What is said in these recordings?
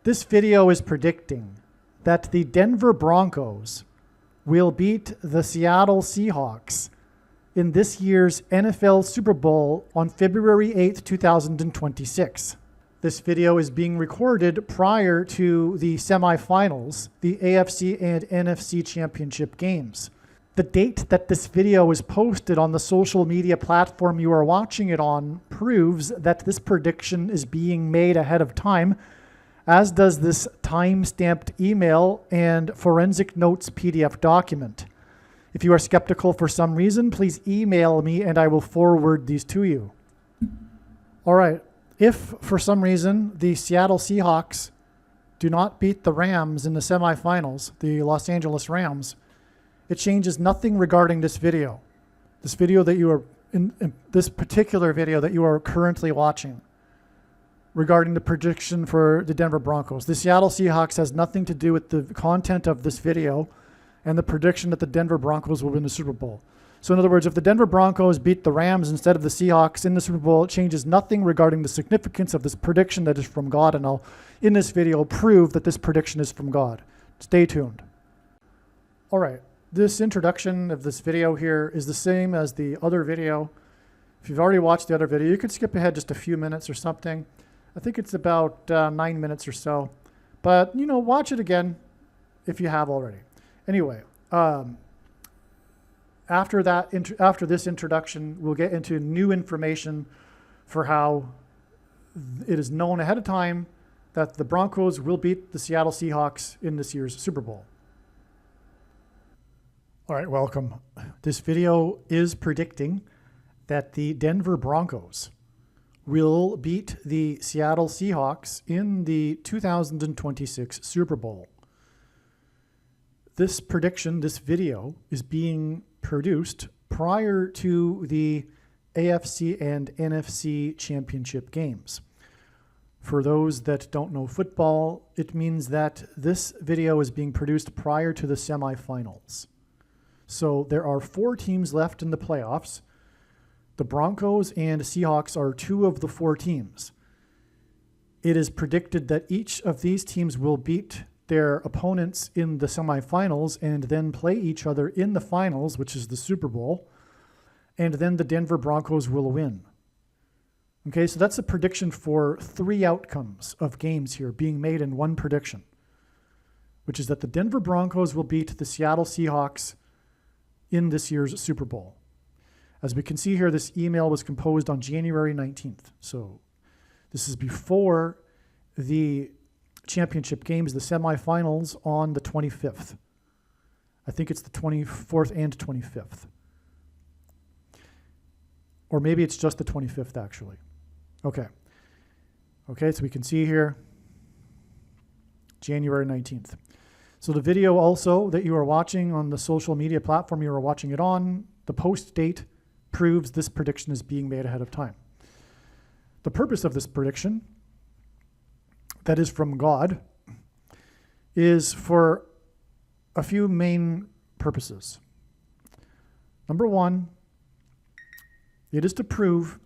This video is predicting that the Denver Broncos will beat the Seattle Seahawks in this year's NFL Super Bowl on February 8th, 2026. This video is being recorded prior to the semifinals, the AFC and NFC championship games. The date that this video is posted on the social media platform you are watching it on proves that this prediction is being made ahead of time, as does this time-stamped email and forensic notes PDF document. If you are skeptical for some reason, please email me and I will forward these to you. All right. If, for some reason, the Seattle Seahawks do not beat the Rams in the semifinals, the Los Angeles Rams, it changes nothing regarding this video. This video that you are in this particular video that you are currently watching regarding the prediction for the Denver Broncos. The Seattle Seahawks has nothing to do with the content of this video and the prediction that the Denver Broncos will win the Super Bowl. So in other words, if the Denver Broncos beat the Rams instead of the Seahawks in the Super Bowl, it changes nothing regarding the significance of this prediction that is from God. And I'll, in this video, prove that this prediction is from God. Stay tuned. All right. This introduction of this video here is the same as the other video. If you've already watched the other video, you could skip ahead just a few minutes or something. I think it's about 9 minutes or so. But, you know, watch it again if you have already. Anyway, after this introduction, we'll get into new information for how it is known ahead of time that the Broncos will beat the Seattle Seahawks in this year's Super Bowl. All right, welcome. This video is predicting that the Denver Broncos will beat the Seattle Seahawks in the 2026 Super Bowl. This prediction, this video, is being produced prior to the AFC and NFC championship games. For those that don't know football, it means that this video is being produced prior to the semifinals. So there are 4 teams left in the playoffs. The Broncos and Seahawks are 2 of the 4 teams. It is predicted that each of these teams will beat their opponents in the semifinals and then play each other in the finals, which is the Super Bowl, and then the Denver Broncos will win. Okay, so that's a prediction for 3 outcomes of games here being made in one prediction, which is that the Denver Broncos will beat the Seattle Seahawks in this year's Super Bowl. As we can see here, this email was composed on January 19th. So this is before the championship games, the semifinals on the 25th. I think it's the 24th and 25th. Or maybe it's just the 25th, actually. Okay. Okay, so we can see here, January 19th. So the video also that you are watching on the social media platform you are watching it on, the post date proves this prediction is being made ahead of time. The purpose of this prediction that is from God is for a few main purposes. Number one, it is to prove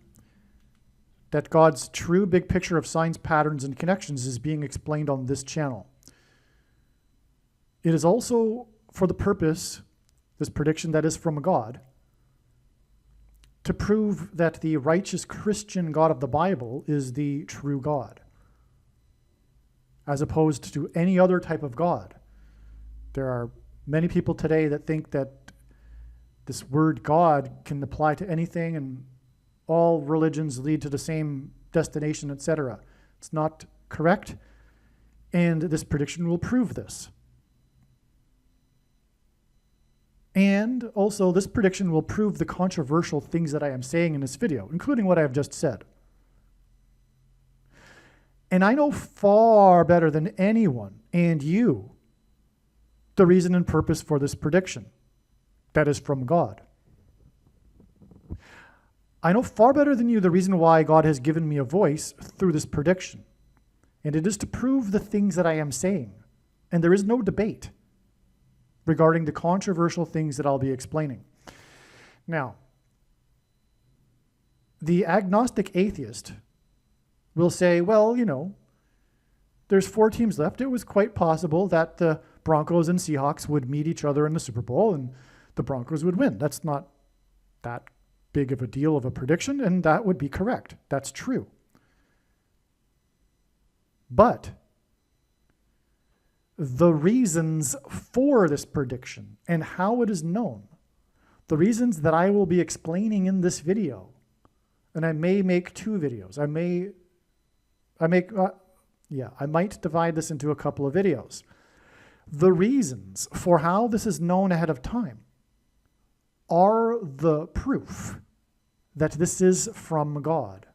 that God's true big picture of signs, patterns, and connections is being explained on this channel. It is also for the purpose, this prediction that is from God, to prove that the righteous Christian God of the Bible is the true God, as opposed to any other type of God. There are many people today that think that this word God can apply to anything and all religions lead to the same destination, etc. It's not correct, and this prediction will prove this. And also, this prediction will prove the controversial things that I am saying in this video, including what I have just said. And I know far better than anyone, and you, the reason and purpose for this prediction that is from God. I know far better than you the reason why God has given me a voice through this prediction. And it is to prove the things that I am saying. And there is no debate regarding the controversial things that I'll be explaining. Now, the agnostic atheist will say, well, you know, there's 4 teams left. It was quite possible that the Broncos and Seahawks would meet each other in the Super Bowl and the Broncos would win. That's not that big of a deal of a prediction, and that would be correct. That's true. But the reasons for this prediction and how it is known, the reasons that I will be explaining in this video, and I may make 2 videos. I might divide this into a couple of videos. The reasons for how this is known ahead of time are the proof that this is from God.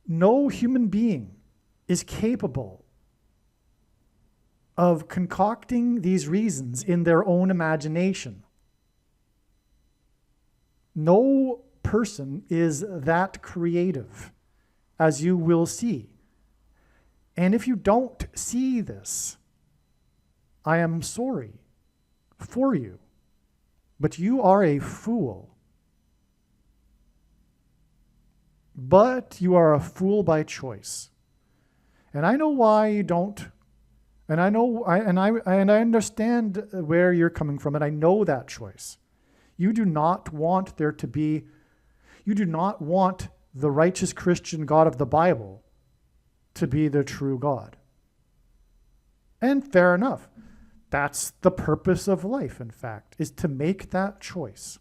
No human being is capable of concocting these reasons in their own imagination. No person is that creative, as you will see. And if you don't see this, I am sorry for you, but you are a fool. But you are a fool by choice. And I know why you don't. And I understand where you're coming from, and I know that choice. You do not want the righteous Christian God of the Bible to be the true God. And fair enough. That's the purpose of life, in fact, is to make that choice.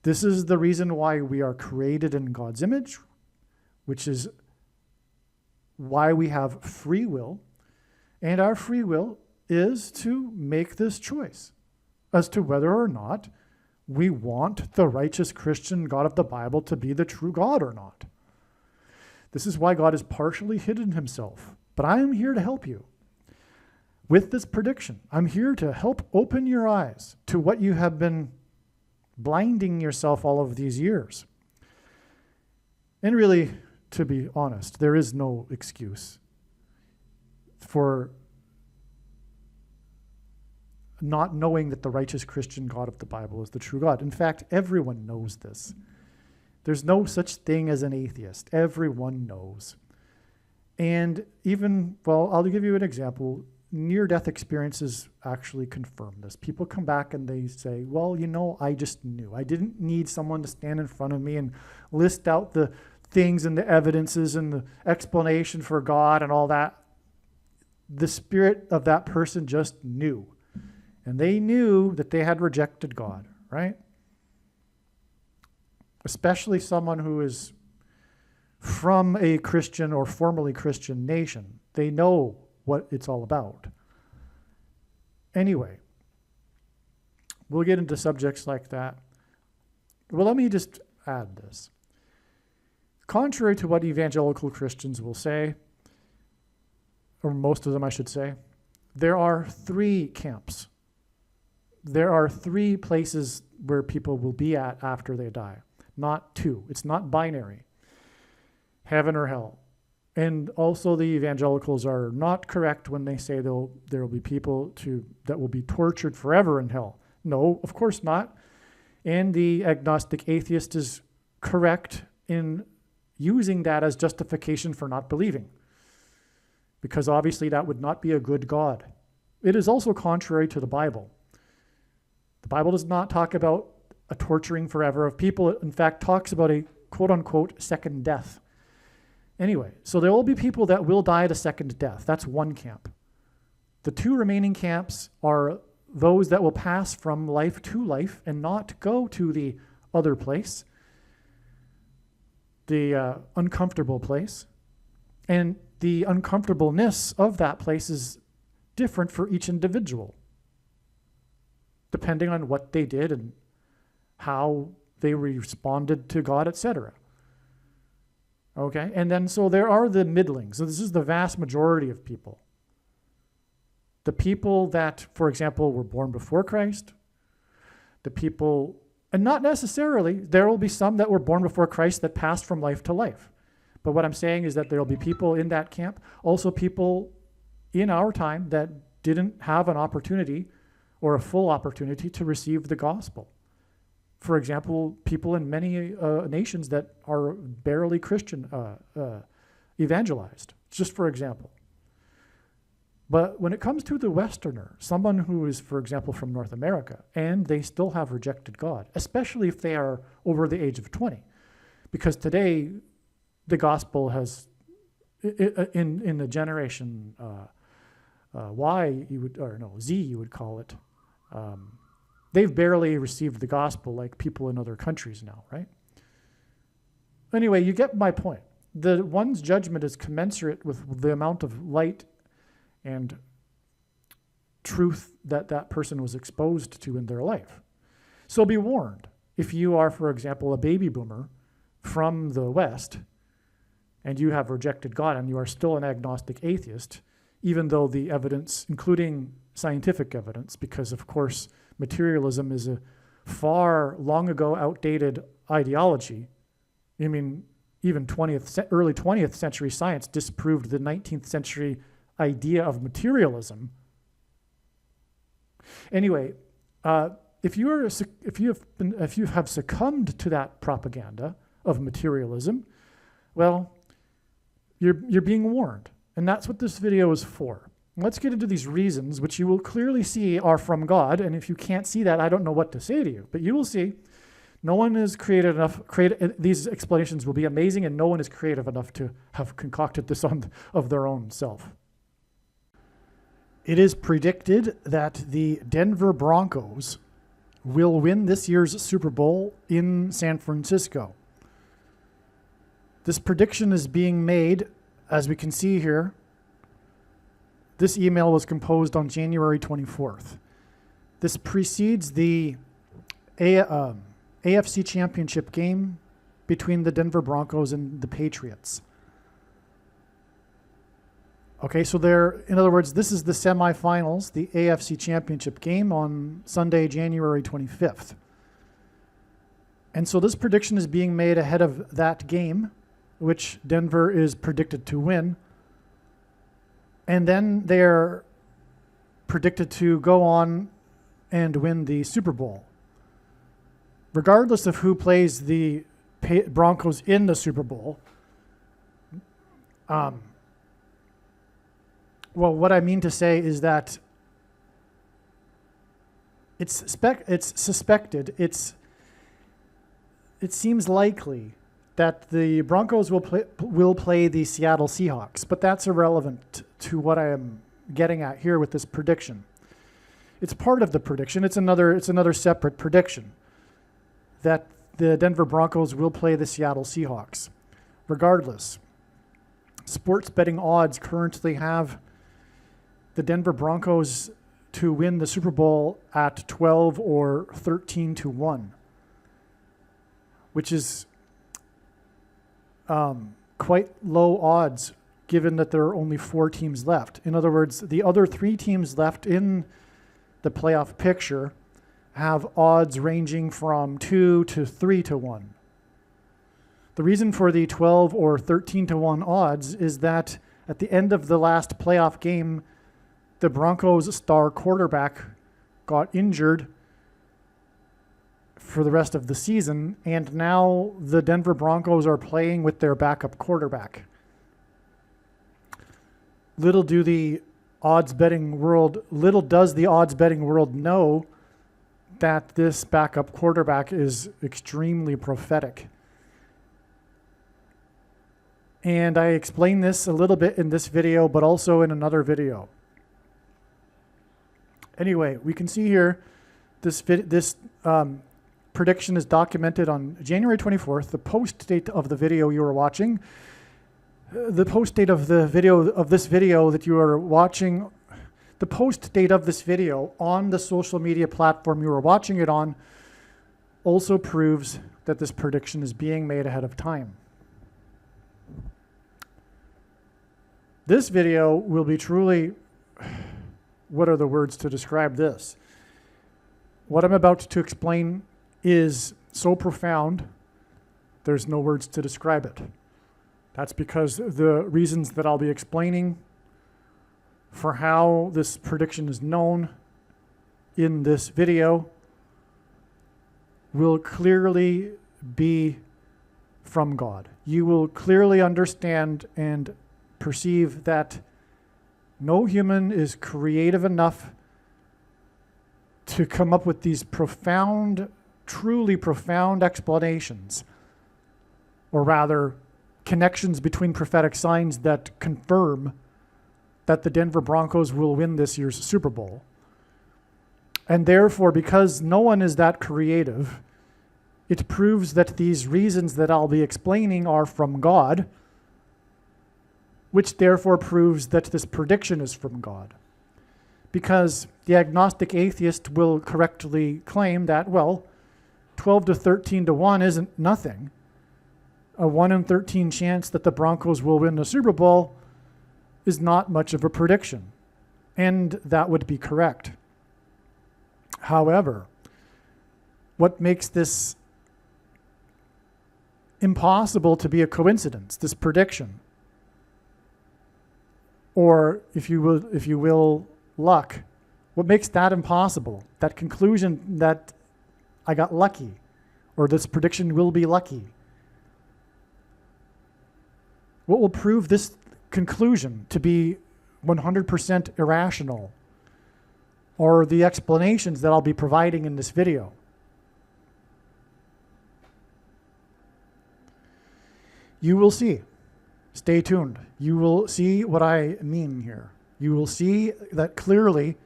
This is the reason why we are created in God's image, which is why we have free will. And our free will is to make this choice as to whether or not we want the righteous Christian God of the Bible to be the true God or not. This is why God has partially hidden himself. But I am here to help you with this prediction. I'm here to help open your eyes to what you have been blinding yourself all of these years. And really, to be honest, there is no excuse for not knowing that the righteous Christian God of the Bible is the true God. In fact, everyone knows this. There's no such thing as an atheist. Everyone knows. And even, well, I'll give you an example. Near-death experiences actually confirm this. People come back and they say, well, I just knew. I didn't need someone to stand in front of me and list out the things and the evidences and the explanation for God and all that. The spirit of that person just knew. And they knew that they had rejected God, right? Especially someone who is from a Christian or formerly Christian nation. They know what it's all about. Anyway, we'll get into subjects like that. Well, let me just add this. Contrary to what evangelical Christians will say, or most of them I should say, there are 3 camps. There are 3 places where people will be at after they die, not 2. It's not binary, heaven or hell. And also the evangelicals are not correct when they say there will be people that will be tortured forever in hell. No, of course not. And the agnostic atheist is correct in using that as justification for not believing, because obviously that would not be a good God. It is also contrary to the Bible. The Bible does not talk about a torturing forever of people. It, in fact, talks about a quote-unquote second death. Anyway, so there will be people that will die the second death. That's one camp. The 2 remaining camps are those that will pass from life to life and not go to the other place, the uncomfortable place. And the uncomfortableness of that place is different for each individual, depending on what they did and how they responded to God, etc. Okay, and then so there are the middlings. So this is the vast majority of people. The people that, for example, were born before Christ, the people, and not necessarily, there will be some that were born before Christ that passed from life to life. But what I'm saying is that there will be people in that camp, also people in our time that didn't have an opportunity or a full opportunity to receive the gospel. For example, people in many nations that are barely Christian evangelized, just for example. But when it comes to the Westerner, someone who is, for example, from North America, and they still have rejected God, especially if they are over the age of 20, because today the gospel has, in the generation Y, Z, you would call it, they've barely received the gospel like people in other countries now, right? Anyway, you get my point. The one's judgment is commensurate with the amount of light and truth that that person was exposed to in their life. So be warned. If you are, for example, a baby boomer from the West, and you have rejected God and you are still an agnostic atheist, even though the evidence, including scientific evidence, because of course materialism is a far long ago outdated ideology. I mean, even early 20th century science disproved the 19th century idea of materialism. Anyway, if you have succumbed to that propaganda of materialism, well, you're being warned, and that's what this video is for. Let's get into these reasons, which you will clearly see are from God, and if you can't see that, I don't know what to say to you, but you will see. No one is creative enough. These explanations will be amazing, and no one is creative enough to have concocted this of their own self. It is predicted that the Denver Broncos will win this year's Super Bowl in San Francisco. This prediction is being made, as we can see here. This email was composed on January 24th. This precedes the AFC Championship game between the Denver Broncos and the Patriots. Okay, so in other words, this is the semifinals, the AFC Championship game on Sunday, January 25th. And so this prediction is being made ahead of that game, which Denver is predicted to win. And then they're predicted to go on and win the Super Bowl. Regardless of who plays the Broncos in the Super Bowl, well, what I mean to say is that it's suspected, it seems likely that the Broncos will play the Seattle Seahawks, but that's irrelevant to what I am getting at here with this prediction. It's part of the prediction. It's another separate prediction that the Denver Broncos will play the Seattle Seahawks. Regardless, sports betting odds currently have the Denver Broncos to win the Super Bowl at 12 or 13 to 1, which is quite low odds given that there are only 4 teams left. In other words, the other 3 teams left in the playoff picture have odds ranging from 2 to 3 to 1. The reason for the 12 or 13 to 1 odds is that at the end of the last playoff game, the Broncos' star quarterback got injured for the rest of the season, and now the Denver Broncos are playing with their backup quarterback. Little does the odds betting world know that this backup quarterback is extremely prophetic. And I explain this a little bit in this video, but also in another video. Anyway, we can see here this prediction is documented on January 24th, the post date of the video you are watching. The post date of the video of this video that you are watching, the post date of this video on the social media platform you are watching it on also proves that this prediction is being made ahead of time. This video will be truly, what are the words to describe this? What I'm about to explain is so profound, there's no words to describe it. That's because the reasons that I'll be explaining for how this prediction is known in this video will clearly be from God. You will clearly understand and perceive that no human is creative enough to come up with these profound, truly profound explanations, or rather, connections between prophetic signs that confirm that the Denver Broncos will win this year's Super Bowl. And therefore, because no one is that creative, it proves that these reasons that I'll be explaining are from God, which therefore proves that this prediction is from God. Because the agnostic atheist will correctly claim that, well, 12 to 13 to 1 isn't nothing. A 1 in 13 chance that the Broncos will win the Super Bowl is not much of a prediction. And that would be correct. However, what makes this impossible to be a coincidence, this prediction, or if you will, luck, what makes that impossible, that conclusion that I got lucky, or this prediction will be lucky? What will prove this conclusion to be 100% irrational, or the explanations that I'll be providing in this video? You will see. Stay tuned. You will see what I mean here. You will see that clearly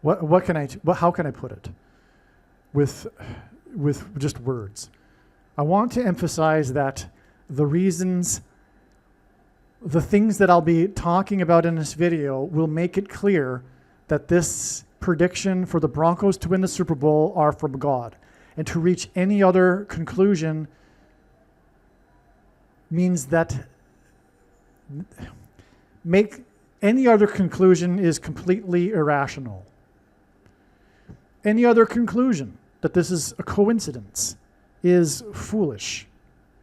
how can I put it with just words? I want to emphasize that the things that I'll be talking about in this video will make it clear that this prediction for the Broncos to win the Super Bowl are from God. And to reach any other conclusion means that any other conclusion is completely irrational. Any other conclusion that this is a coincidence is foolish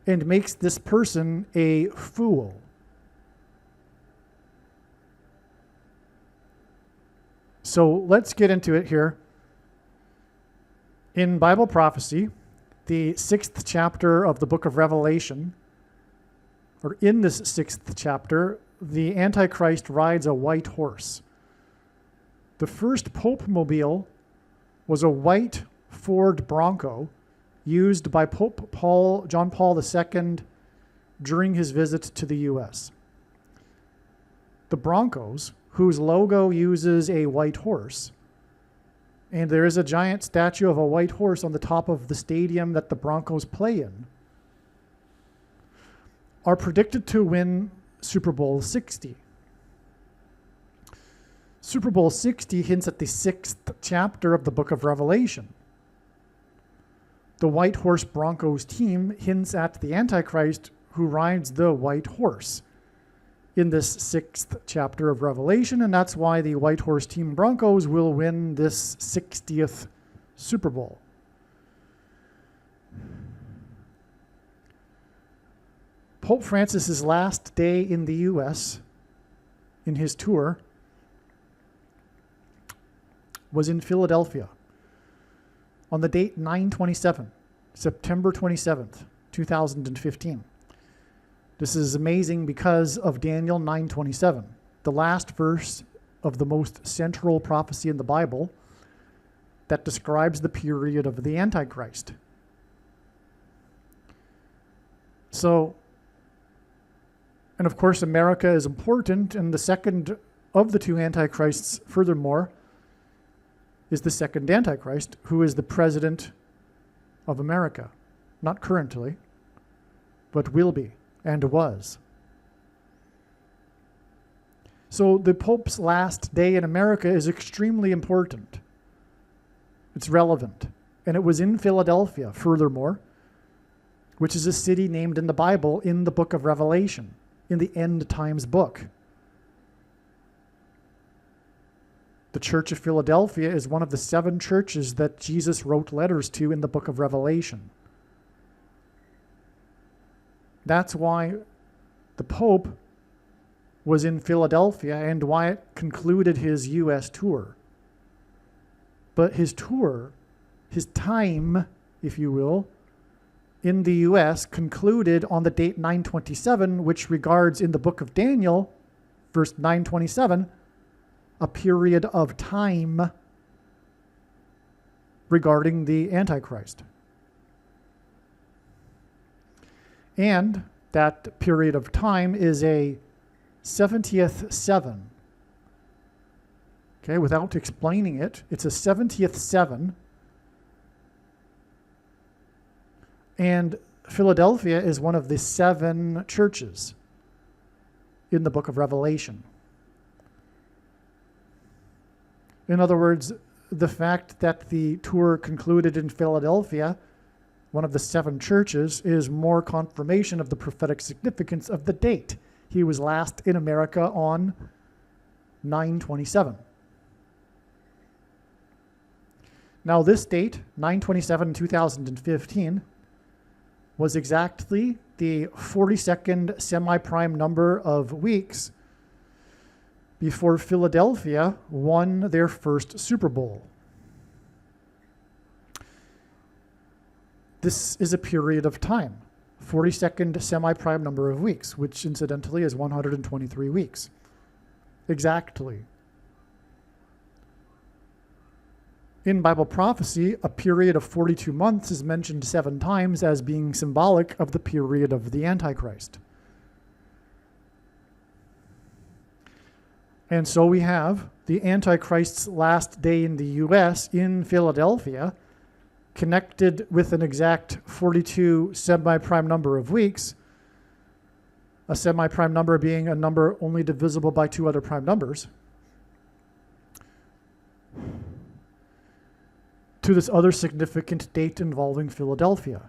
and makes this person a fool. So let's get into it here. In Bible prophecy, the 6th chapter of the book of Revelation, or in this 6th chapter, the Antichrist rides a white horse. The first Pope mobile was a white Ford Bronco used by Pope John Paul II during his visit to the U.S. The Broncos, whose logo uses a white horse, and there is a giant statue of a white horse on the top of the stadium that the Broncos play in, are predicted to win Super Bowl 60. Super Bowl 60 hints at the 6th chapter of the book of Revelation. The White Horse Broncos team hints at the Antichrist who rides the white horse in this 6th chapter of Revelation, and that's why the White Horse Team Broncos will win this 60th Super Bowl. Pope Francis's last day in the U.S. in his tour was in Philadelphia on the date 9/27, September 27th, 2015. This is amazing because of Daniel 9:27, the last verse of the most central prophecy in the Bible that describes the period of the Antichrist. So, and of course, America is important, and the second of the two Antichrists, furthermore, is the second Antichrist, who is the president of America. Not currently, but will be. And was. So the Pope's last day in America is extremely important. It's relevant. And it was in Philadelphia, furthermore, which is a city named in the Bible in the book of Revelation, in the end times book. The Church of Philadelphia is one of the 7 churches that Jesus wrote letters to in the book of Revelation. That's why the Pope was in Philadelphia and why it concluded his U.S. tour. But his tour his time, if you will, in the U.S. concluded on the date 927, which regards in the book of Daniel, verse 927, a period of time regarding the Antichrist. And that period of time is a 70th seven. Okay, without explaining it, it's a 70th seven. And Philadelphia is one of the 7 churches in the book of Revelation. In other words, the fact that the tour concluded in Philadelphia, one of the 7 churches, is more confirmation of the prophetic significance of the date. He was last in America on 9/27. Now this date, 9/27/2015, was exactly the 42nd semi-prime number of weeks before Philadelphia won their first Super Bowl. This is a period of time, 42nd semi-prime number of weeks, which incidentally is 123 weeks. Exactly. In Bible prophecy, a period of 42 months is mentioned 7 times as being symbolic of the period of the Antichrist. And so we have the Antichrist's last day in the U.S. in Philadelphia, connected with an exact 42 semi-prime number of weeks, a semi-prime number being a number only divisible by 2 other prime numbers, to this other significant date involving Philadelphia,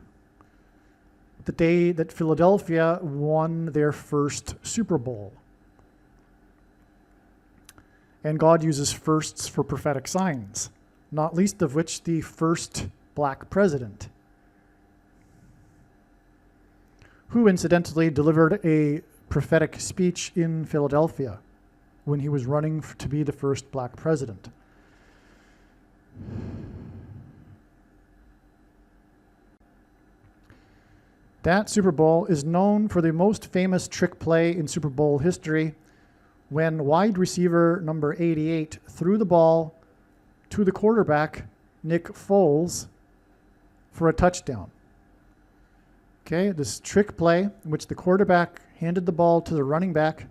the day that Philadelphia won their first Super Bowl. And God uses firsts for prophetic signs, not least of which the first black president, who incidentally delivered a prophetic speech in Philadelphia when he was running to be the first black president. That Super Bowl is known for the most famous trick play in Super Bowl history, when wide receiver number 88 threw the ball to the quarterback, Nick Foles, for a touchdown. Okay, this trick play in which the quarterback handed the ball to the running back,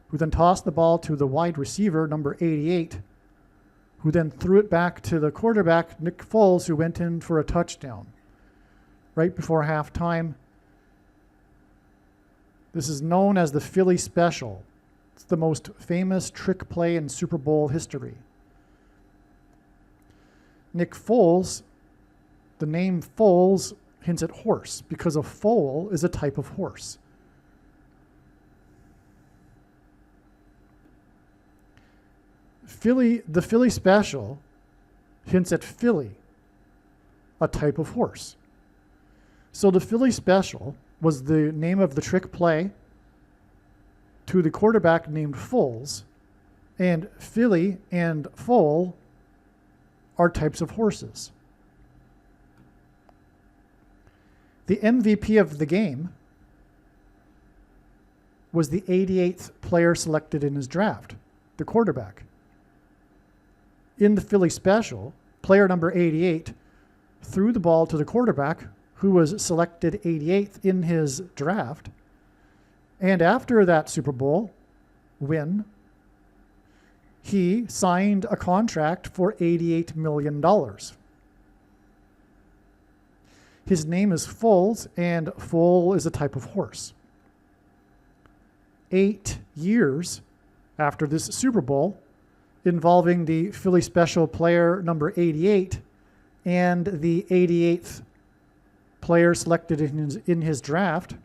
who then tossed the ball to the wide receiver, number 88, who then threw it back to the quarterback, Nick Foles, who went in for a touchdown right before halftime. This is known as the Philly Special. It's the most famous trick play in Super Bowl history. Nick Foles, the name Foles hints at horse, because a foal is a type of horse. The Philly Special hints at filly, a type of horse. So the Philly Special was the name of the trick play to the quarterback named Foles, and filly and foal are types of horses. The MVP of the game was the 88th player selected in his draft, the quarterback. In the Philly Special, player number 88 threw the ball to the quarterback, who was selected 88th in his draft. And after that Super Bowl win, he signed a contract for $88 million. His name is Foles, and foal is a type of horse. 8 years after this Super Bowl, involving the Philly Special player number 88 and the 88th player selected in his draft,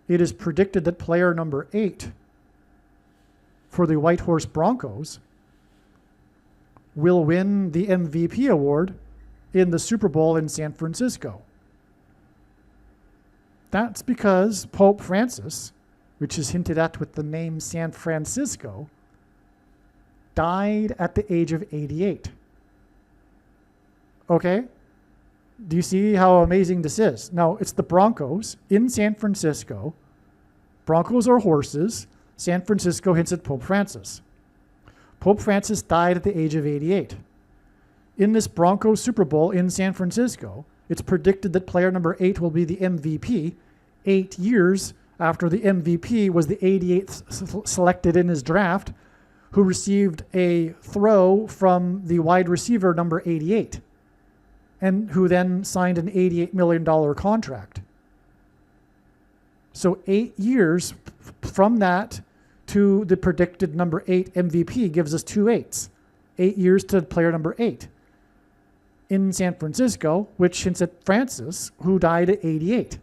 it is predicted that player number 8 for the White Horse Broncos will win the MVP award in the Super Bowl in San Francisco. That's because Pope Francis, which is hinted at with the name San Francisco, died at the age of 88. Okay? Do you see how amazing this is? Now, it's the Broncos in San Francisco. Broncos are horses. San Francisco hints at Pope Francis. Pope Francis died at the age of 88. In this Broncos Super Bowl in San Francisco, it's predicted that player number 8 will be the MVP 8 years after the MVP was the 88th selected in his draft, who received a throw from the wide receiver number 88, and who then signed an $88 million contract. So 8 years from that to the predicted number 8 MVP gives us 2 8s. 8 years to player number 8 in San Francisco, which hints at Francis, who died at 88.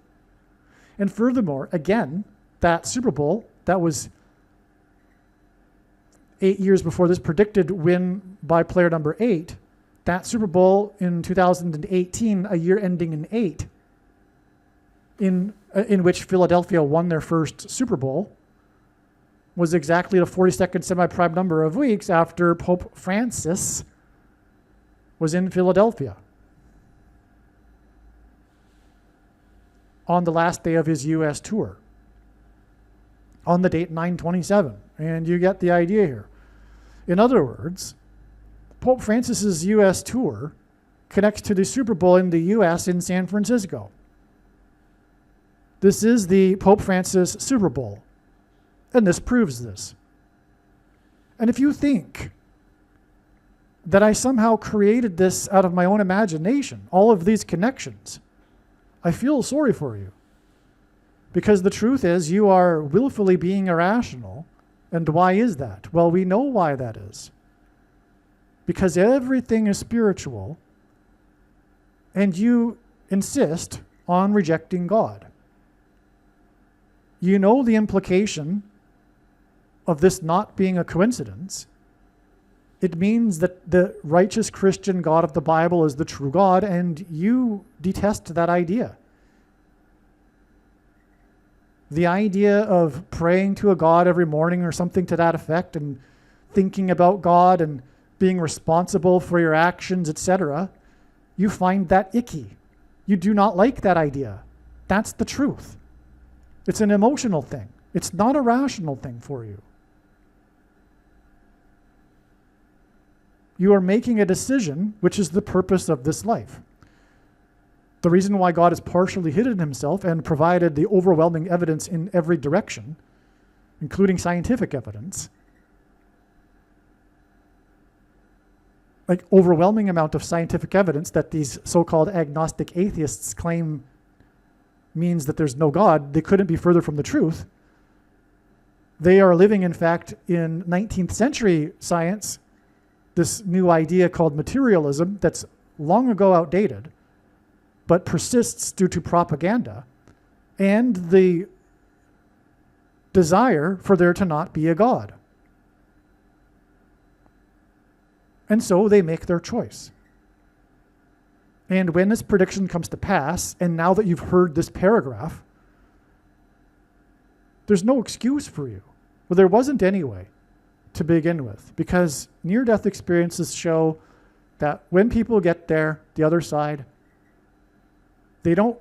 And furthermore, again, that Super Bowl, that was 8 years before this predicted win by player number 8, that Super Bowl in 2018, a year ending in 8, in which Philadelphia won their first Super Bowl, was exactly the 42nd semi-prime number of weeks after Pope Francis was in Philadelphia on the last day of his U.S. tour, on the date 9/27. And you get the idea here. In other words, Pope Francis's U.S. tour connects to the Super Bowl in the U.S. in San Francisco. This is the Pope Francis Super Bowl, and this proves this. And if you think that I somehow created this out of my own imagination, all of these connections, I feel sorry for you. Because the truth is, you are willfully being irrational. And why is that? Well, we know why that is. Because everything is spiritual, and you insist on rejecting God. You know the implication of this not being a coincidence. It means that the righteous Christian God of the Bible is the true God, and you detest that idea. The idea of praying to a God every morning or something to that effect, and thinking about God and being responsible for your actions, etc., you find that icky. You do not like that idea. That's the truth. It's an emotional thing. It's not a rational thing for you. You are making a decision, which is the purpose of this life. The reason why God has partially hidden himself and provided the overwhelming evidence in every direction, including scientific evidence, like overwhelming amount of scientific evidence that these so-called agnostic atheists claim means that there's no God, they couldn't be further from the truth. They are living, in fact, in 19th century science, this new idea called materialism that's long ago outdated, but persists due to propaganda and the desire for there to not be a God. And so they make their choice. And when this prediction comes to pass, and now that you've heard this paragraph, there's no excuse for you. Well, there wasn't anyway, to begin with, because near-death experiences show that when people get there, the other side, they don't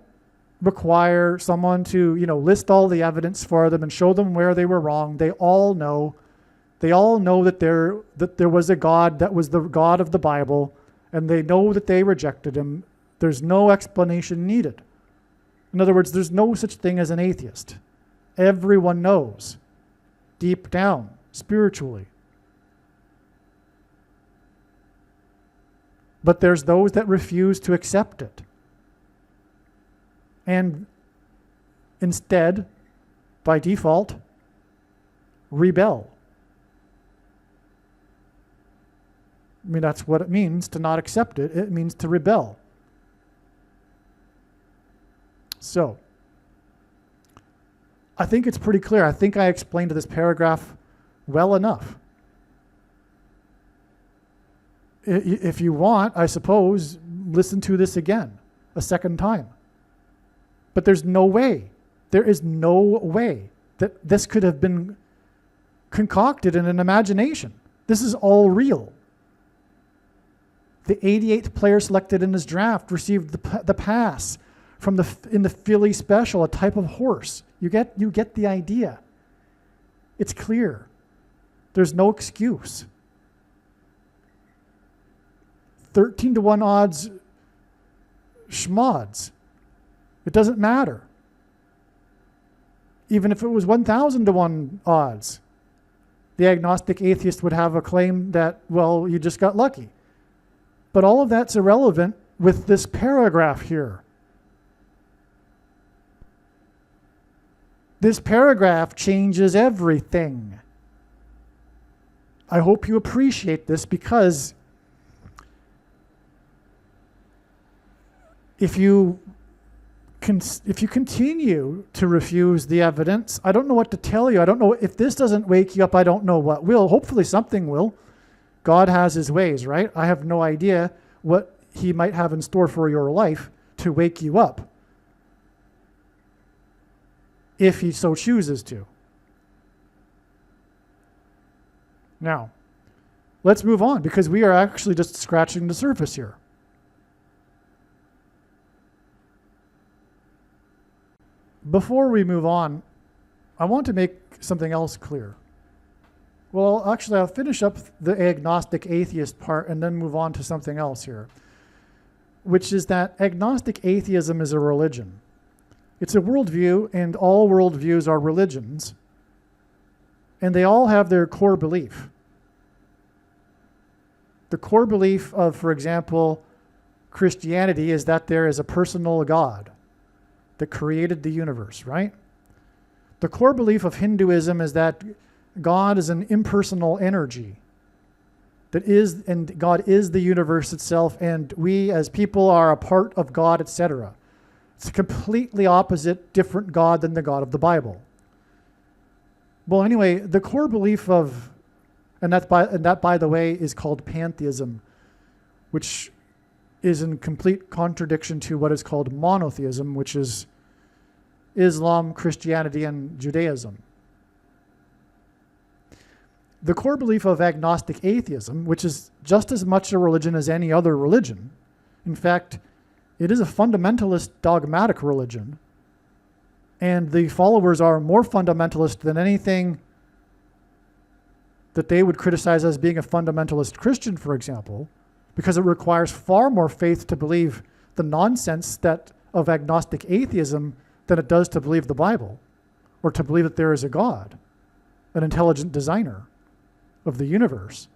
require someone to, list all the evidence for them and show them where they were wrong. They all know that there was a God that was the God of the Bible, and they know that they rejected him. There's no explanation needed. In other words, there's no such thing as an atheist. Everyone knows, deep down, spiritually. But there's those that refuse to accept it. And instead, by default, rebel. I mean, that's what it means to not accept it. It means to rebel. So, I think it's pretty clear. I think I explained this paragraph well enough. If you want, I suppose, listen to this again, a second time. But there's no way, there is no way that this could have been concocted in an imagination. This is all real. The 88th player selected in his draft received the pass from in the Philly Special, a type of horse. You get the idea. It's clear. There's no excuse. 13-1 odds, schmods. It doesn't matter. Even if it was 1,000-1 odds, the agnostic atheist would have a claim that, well, you just got lucky. But all of that's irrelevant with this paragraph here. This paragraph changes everything. I hope you appreciate this, because if you continue to refuse the evidence, I don't know what to tell you. I don't know if this doesn't wake you up. I don't know what will. Hopefully something will. God has his ways, right? I have no idea what he might have in store for your life to wake you up, if he so chooses to. Now, let's move on, because we are actually just scratching the surface here. Before we move on, I want to make something else clear. Well, actually, I'll finish up the agnostic atheist part and then move on to something else here, which is that agnostic atheism is a religion. It's a worldview, and all worldviews are religions, and they all have their core belief. The core belief of, for example, Christianity is that there is a personal God that created the universe, right? The core belief of Hinduism is that God is an impersonal energy and God is the universe itself, and we as people are a part of God, etc. It's a completely opposite, different God than the God of the Bible. Well, anyway, the core belief of, and that by the way is called pantheism, which is in complete contradiction to what is called monotheism, which is Islam, Christianity, and Judaism. The core belief of agnostic atheism, which is just as much a religion as any other religion, in fact, it is a fundamentalist dogmatic religion, and the followers are more fundamentalist than anything that they would criticize as being a fundamentalist Christian, for example, because it requires far more faith to believe the nonsense of agnostic atheism than it does to believe the Bible, or to believe that there is a God, an intelligent designer of the universe,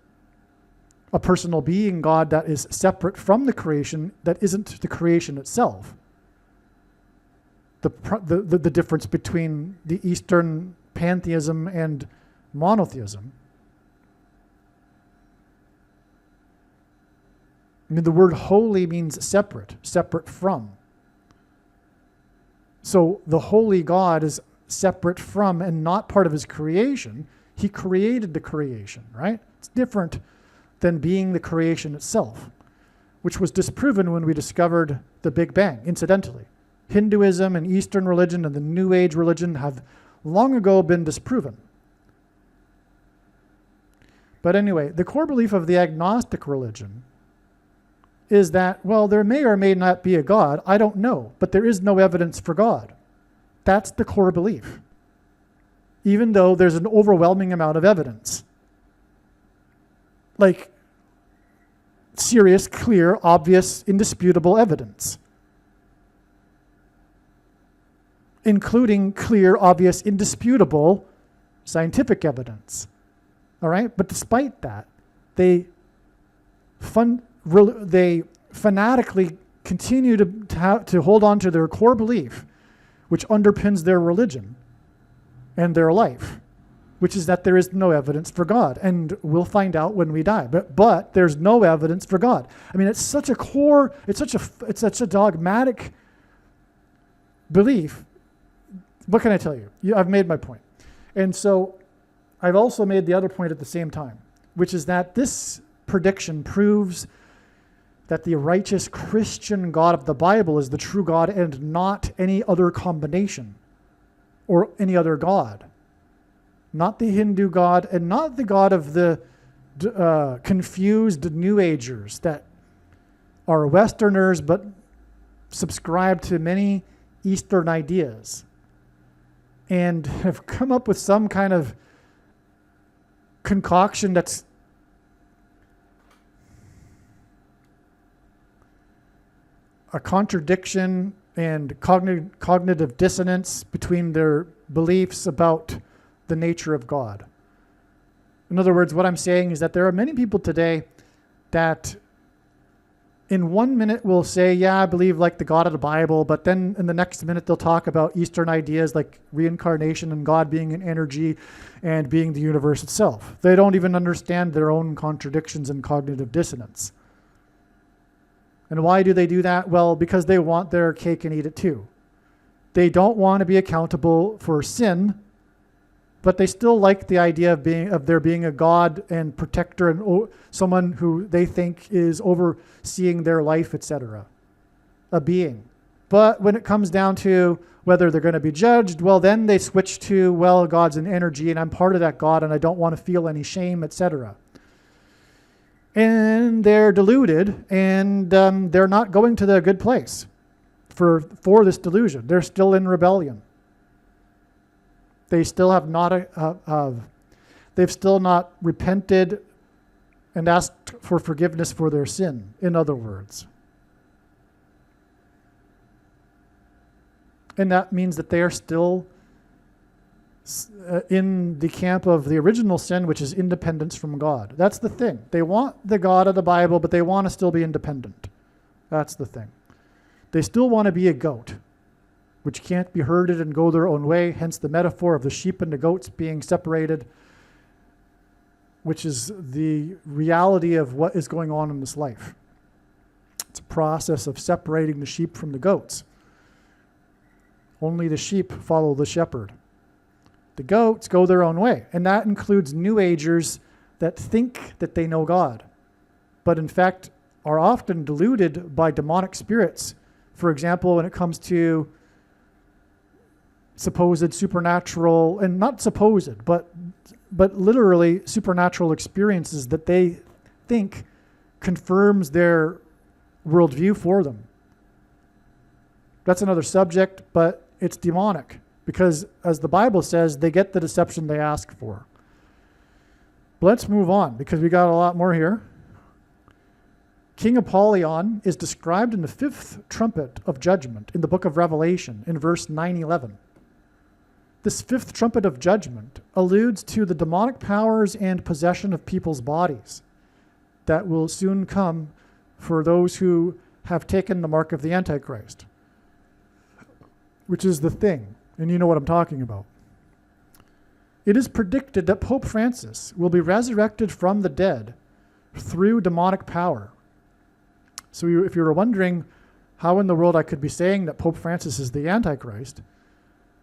a personal being God that is separate from the creation, that isn't the creation itself. The difference between the Eastern pantheism and monotheism. I mean, the word holy means separate from. So the holy God is separate from and not part of his creation. He created the creation, right? It's different than being the creation itself, which was disproven when we discovered the Big Bang, incidentally. Hinduism and Eastern religion and the New Age religion have long ago been disproven. But anyway, the core belief of the agnostic religion is that, well, there may or may not be a God. I don't know, but there is no evidence for God. That's the core belief, even though there's an overwhelming amount of evidence. Like serious, clear, obvious, indisputable evidence, including clear, obvious, indisputable scientific evidence. All right? But despite that, they fanatically continue to hold on to their core belief, which underpins their religion and their life, which is that there is no evidence for God. And we'll find out when we die. But there's no evidence for God. I mean, it's such a dogmatic belief. What can I tell you? I've made my point. And so I've also made the other point at the same time, which is that this prediction proves that the righteous Christian God of the Bible is the true God and not any other combination or any other God. Not the Hindu God and not the God of the confused New Agers that are Westerners but subscribe to many Eastern ideas and have come up with some kind of concoction that's a contradiction and cognitive dissonance between their beliefs about the nature of God. In other words, what I'm saying is that there are many people today that in 1 minute will say, yeah, I believe like the God of the Bible, but then in the next minute they'll talk about Eastern ideas like reincarnation and God being an energy and being the universe itself. They don't even understand their own contradictions and cognitive dissonance. And why do they do that? Well, because they want their cake and eat it too. They don't want to be accountable for sin, but they still like the idea of there being a God and protector and someone who they think is overseeing their life, etc. A being. But when it comes down to whether they're going to be judged, well, then they switch to, well, God's an energy and I'm part of that God and I don't want to feel any shame, etc. And they're deluded, and they're not going to the good place for this delusion. They're still in rebellion. They still have not they've still not repented and asked for forgiveness for their sin, in other words. And that means that they are still in the camp of the original sin, which is independence from God. That's the thing. They want the God of the Bible, but they want to still be independent. That's the thing. They still want to be a goat, which can't be herded and go their own way, hence the metaphor of the sheep and the goats being separated, which is the reality of what is going on in this life. It's a process of separating the sheep from the goats. Only the sheep follow the shepherd. The goats go their own way, and that includes New Agers that think that they know God, but in fact are often deluded by demonic spirits. For example, when it comes to supposed supernatural, and not supposed, but literally supernatural experiences that they think confirms their worldview for them. That's another subject, but it's demonic. Because, as the Bible says, they get the deception they ask for. But let's move on, because we got a lot more here. King Apollyon is described in the 5th trumpet of judgment in the book of Revelation in verse 9:11. This 5th trumpet of judgment alludes to the demonic powers and possession of people's bodies that will soon come for those who have taken the mark of the Antichrist, which is the thing. And you know what I'm talking about. It is predicted that Pope Francis will be resurrected from the dead through demonic power. So if you were wondering how in the world I could be saying that Pope Francis is the Antichrist,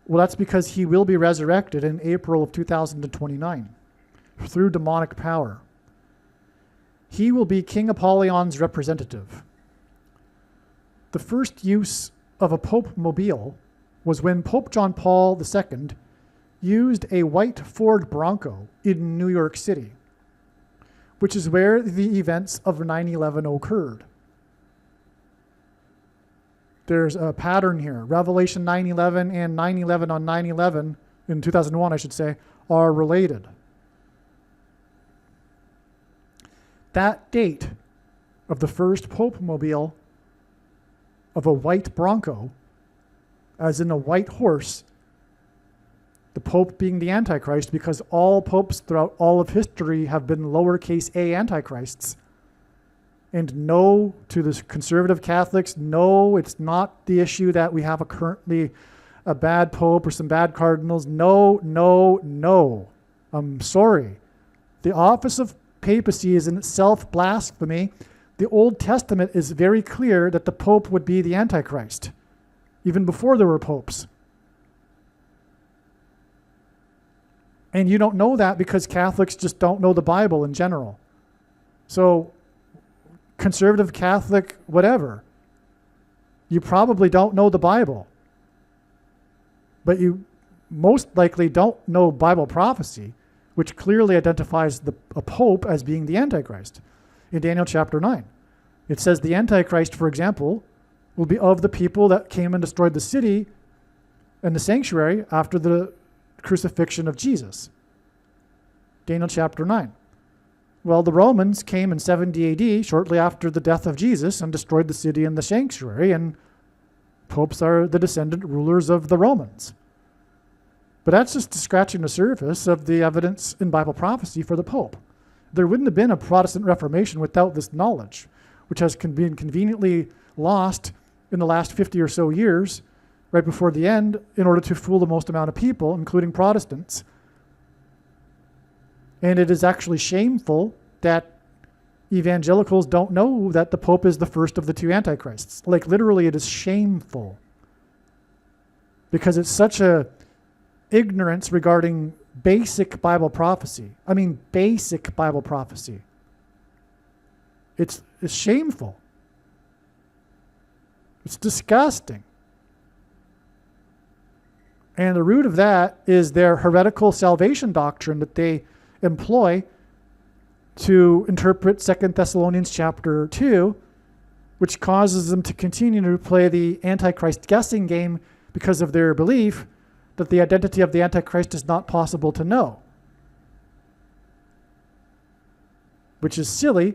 well, that's because he will be resurrected in April of 2029 through demonic power. He will be King Apollyon's representative. The first use of a Pope mobile was when Pope John Paul II used a white Ford Bronco in New York City, which is where the events of 9/11 occurred. There's a pattern here. Revelation 9/11 and 9/11 on 9/11, in 2001 I should say, are related. That date of the first Pope mobile of a white Bronco, as in a white horse, the Pope being the Antichrist, because all popes throughout all of history have been lowercase a Antichrists. And no, to the conservative Catholics, no, it's not the issue that we have currently a bad Pope or some bad cardinals. No, no, no. I'm sorry. The office of papacy is in itself blasphemy. The Old Testament is very clear that the Pope would be the Antichrist, even before there were popes. And you don't know that because Catholics just don't know the Bible in general. So, conservative, Catholic, whatever, you probably don't know the Bible. But you most likely don't know Bible prophecy, which clearly identifies a pope as being the Antichrist in Daniel chapter 9. It says the Antichrist, for example, will be of the people that came and destroyed the city and the sanctuary after the crucifixion of Jesus. Daniel chapter 9. Well, the Romans came in 70 AD, shortly after the death of Jesus, and destroyed the city and the sanctuary, and popes are the descendant rulers of the Romans. But that's just scratching the surface of the evidence in Bible prophecy for the Pope. There wouldn't have been a Protestant Reformation without this knowledge, which has been conveniently lost in the last 50 or so years, right before the end, in order to fool the most amount of people, including Protestants. And it is actually shameful that evangelicals don't know that the Pope is the first of the two Antichrists. Like, literally, it is shameful. Because it's such a ignorance regarding basic Bible prophecy. I mean, basic Bible prophecy. It's shameful. It's disgusting. And the root of that is their heretical salvation doctrine that they employ to interpret 2 Thessalonians chapter 2, which causes them to continue to play the Antichrist guessing game because of their belief that the identity of the Antichrist is not possible to know. Which is silly,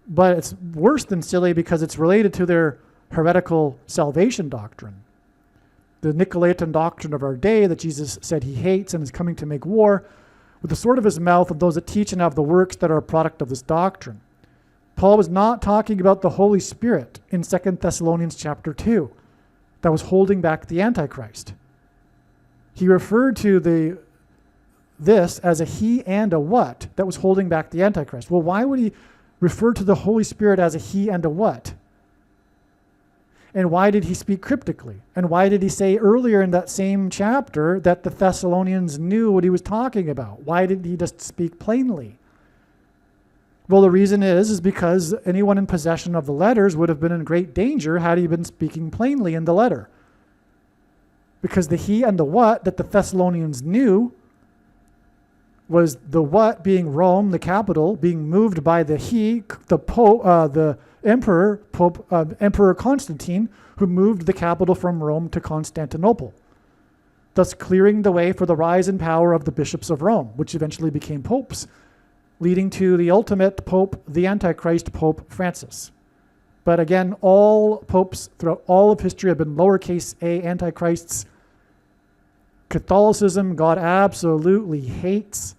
but it's worse than silly because it's related to their heretical salvation doctrine. The Nicolaitan doctrine of our day that Jesus said he hates and is coming to make war with the sword of his mouth of those that teach and have the works that are a product of this doctrine. Paul was not talking about the Holy Spirit in 2 Thessalonians chapter 2 that was holding back the Antichrist. He referred to this as a he and a what that was holding back the Antichrist. Well, why would he refer to the Holy Spirit as a he and a what? And why did he speak cryptically? And why did he say earlier in that same chapter that the Thessalonians knew what he was talking about? Why didn't he just speak plainly? Well, the reason is because anyone in possession of the letters would have been in great danger had he been speaking plainly in the letter. Because the he and the what that the Thessalonians knew was the what being Rome, the capital, being moved by the he, the Pope, the Emperor Constantine, who moved the capital from Rome to Constantinople, thus clearing the way for the rise in power of the bishops of Rome, which eventually became popes, leading to the ultimate pope, the Antichrist, Pope Francis. But again, all popes throughout all of history have been lowercase a antichrists. Catholicism, God absolutely hates.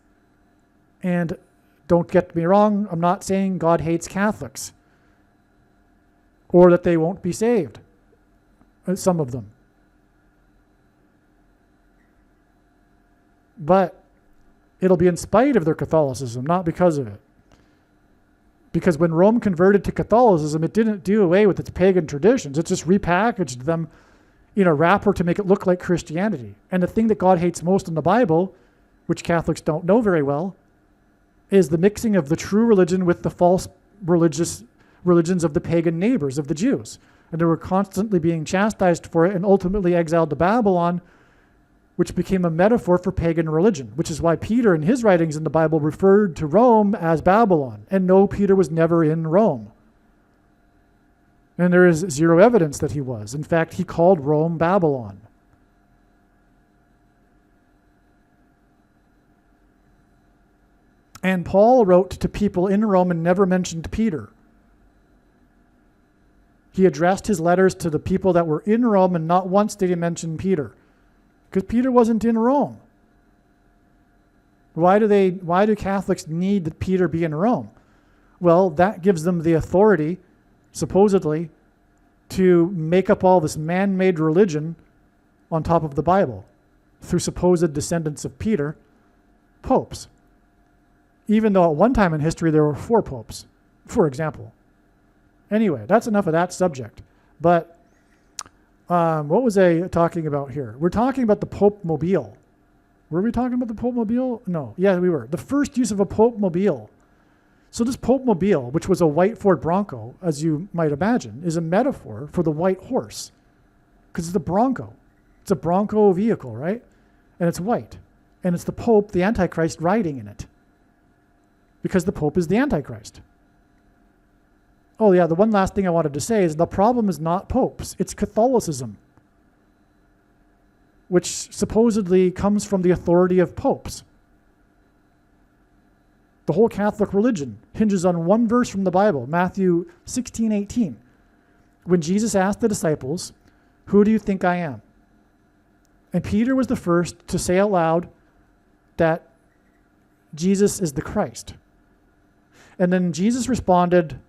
And don't get me wrong, I'm not saying God hates Catholics or that they won't be saved, some of them. But it'll be in spite of their Catholicism, not because of it. Because when Rome converted to Catholicism, it didn't do away with its pagan traditions. It just repackaged them in a wrapper to make it look like Christianity. And the thing that God hates most in the Bible, which Catholics don't know very well, is the mixing of the true religion with the false religions of the pagan neighbors of the Jews. And they were constantly being chastised for it and ultimately exiled to Babylon, which became a metaphor for pagan religion, which is why Peter in his writings in the Bible referred to Rome as Babylon. And no, Peter was never in Rome. And there is zero evidence that he was. In fact, he called Rome Babylon. And Paul wrote to people in Rome and never mentioned Peter. He addressed his letters to the people that were in Rome, and not once did he mention Peter, because Peter wasn't in Rome. Why do Catholics need that Peter be in Rome? Well, that gives them the authority, supposedly, to make up all this man-made religion on top of the Bible through supposed descendants of Peter, popes. Even though at one time in history there were 4 popes, for example. Anyway, that's enough of that subject. But what was I talking about here? We're talking about the Pope Mobile. Were we talking about the Pope Mobile? No. Yeah, we were. The first use of a Pope Mobile. So this Pope Mobile, which was a white Ford Bronco, as you might imagine, is a metaphor for the white horse. Because it's a Bronco. It's a Bronco vehicle, right? And it's white. And it's the Pope, the Antichrist, riding in it. Because the Pope is the Antichrist. Oh yeah, the one last thing I wanted to say is the problem is not popes, it's Catholicism, which supposedly comes from the authority of popes. The whole Catholic religion hinges on one verse from the Bible, Matthew 16:18. When Jesus asked the disciples, "Who do you think I am?" And Peter was the first to say out loud that Jesus is the Christ. And then Jesus responded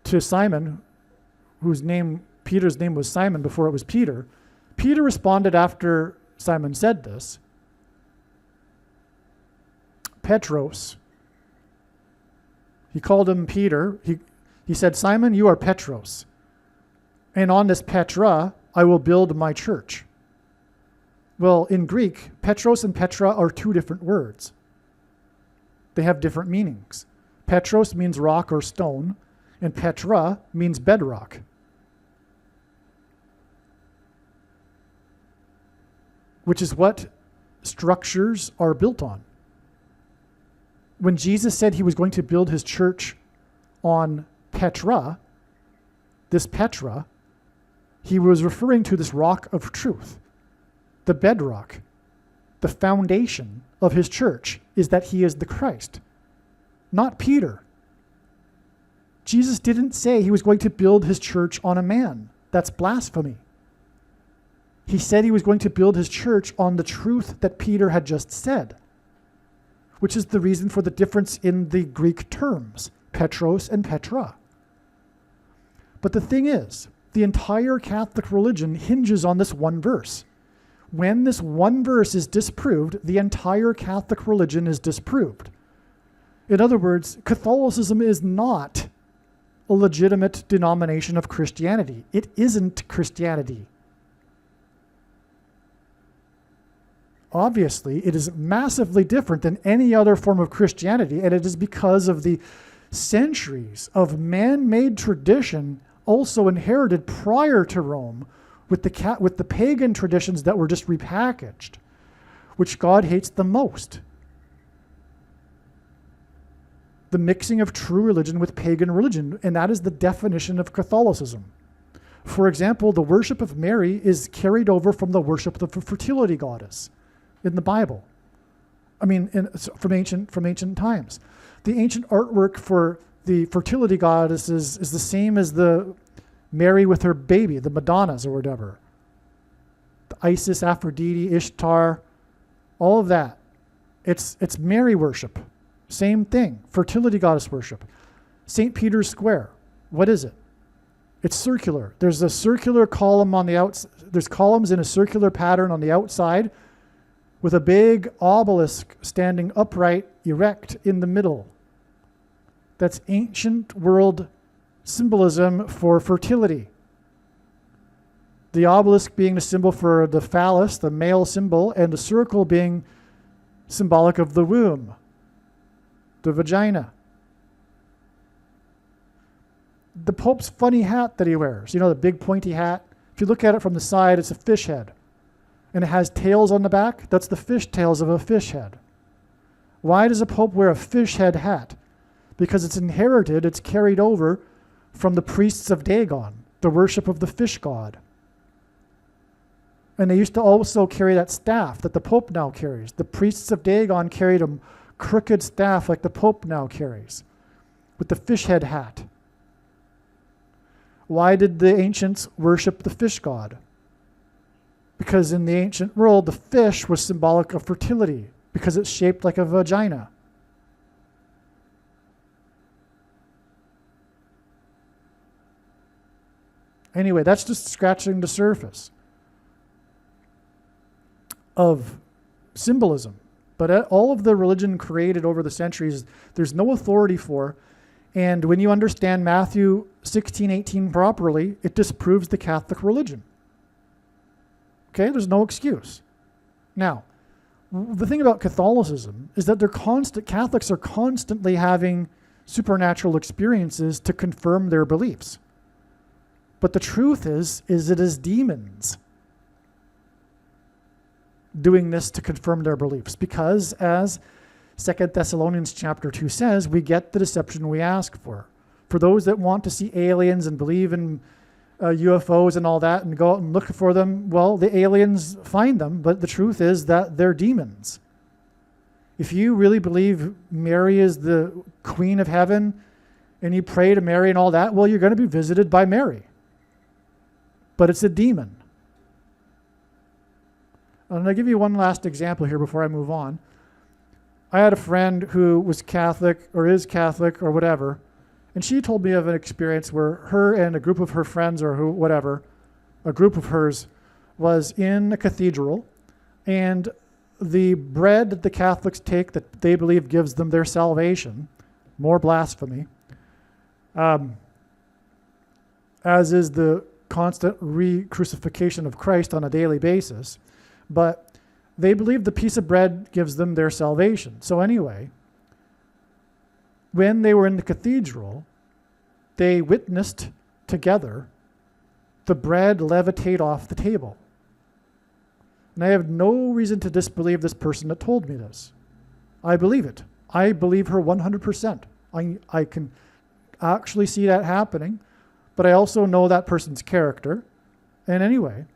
to Simon, Peter's name was Simon before it was Peter. Peter responded after Simon said this, Petros. He called him Peter. He said, "Simon, you are Petros, and on this Petra I will build my church." Well, in Greek, Petros and Petra are two different words. They have different meanings. Petros means rock or stone, and Petra means bedrock. Which is what structures are built on. When Jesus said he was going to build his church on Petra, this Petra, he was referring to this rock of truth. The bedrock, the foundation of his church is that he is the Christ, not Peter. Jesus didn't say he was going to build his church on a man. That's blasphemy. He said he was going to build his church on the truth that Peter had just said, which is the reason for the difference in the Greek terms, Petros and Petra. But the thing is, the entire Catholic religion hinges on this one verse. When this one verse is disproved, the entire Catholic religion is disproved. In other words, Catholicism is not a legitimate denomination of Christianity. It isn't Christianity. Obviously, it is massively different than any other form of Christianity, and it is because of the centuries of man-made tradition also inherited prior to Rome with the pagan traditions that were just repackaged, which God hates the most. The mixing of true religion with pagan religion, and that is the definition of Catholicism. For example, the worship of Mary is carried over from the worship of the fertility goddess in the Bible. From ancient times. The ancient artwork for the fertility goddesses is the same as the Mary with her baby, the Madonnas or whatever. The Isis, Aphrodite, Ishtar, all of that. It's Mary worship. Same thing, fertility goddess worship. St. Peter's Square, what is it? It's circular. There's a circular column on the outside. There's columns in a circular pattern on the outside with a big obelisk standing upright, erect in the middle. That's ancient world symbolism for fertility. The obelisk being the symbol for the phallus, the male symbol, and the circle being symbolic of the womb, the vagina. The Pope's funny hat that he wears, the big pointy hat. If you look at it from the side, it's a fish head. And it has tails on the back. That's the fish tails of a fish head. Why does a Pope wear a fish head hat? Because it's inherited, it's carried over from the priests of Dagon, the worship of the fish god. And they used to also carry that staff that the Pope now carries. The priests of Dagon carried a crooked staff like the Pope now carries, with the fish head hat. Why did the ancients worship the fish god? Because in the ancient world, the fish was symbolic of fertility, because it's shaped like a vagina. Anyway, that's just scratching the surface of symbolism. But all of the religion created over the centuries, there's no authority for. And when you understand Matthew 16:18 properly, it disproves the Catholic religion. Okay, there's no excuse. Now, the thing about Catholicism is that Catholics are constantly having supernatural experiences to confirm their beliefs. But the truth is it is demons doing this to confirm their beliefs, because as 2 Thessalonians chapter 2 says, we get the deception we ask for. for those that want to see aliens and believe in UFOs and all that and go out and look for them, well, the aliens find them, but the truth is that they're demons. If you really believe Mary is the Queen of Heaven and you pray to Mary and all that, well, you're going to be visited by Mary. But it's a demon. And I'll give you one last example here before I move on. I had a friend who was Catholic or is Catholic or whatever, and she told me of an experience where her and a group of her friends or whatever, a group of hers, was in a cathedral, and the bread that the Catholics take that they believe gives them their salvation, more blasphemy, as is the constant re-crucifixion of Christ on a daily basis, but they believe the piece of bread gives them their salvation. So anyway, when they were in the cathedral, they witnessed together the bread levitate off the table. And I have no reason to disbelieve this person that told me this. I believe it. I believe her 100%. I can actually see that happening, but I also know that person's character. And anyway,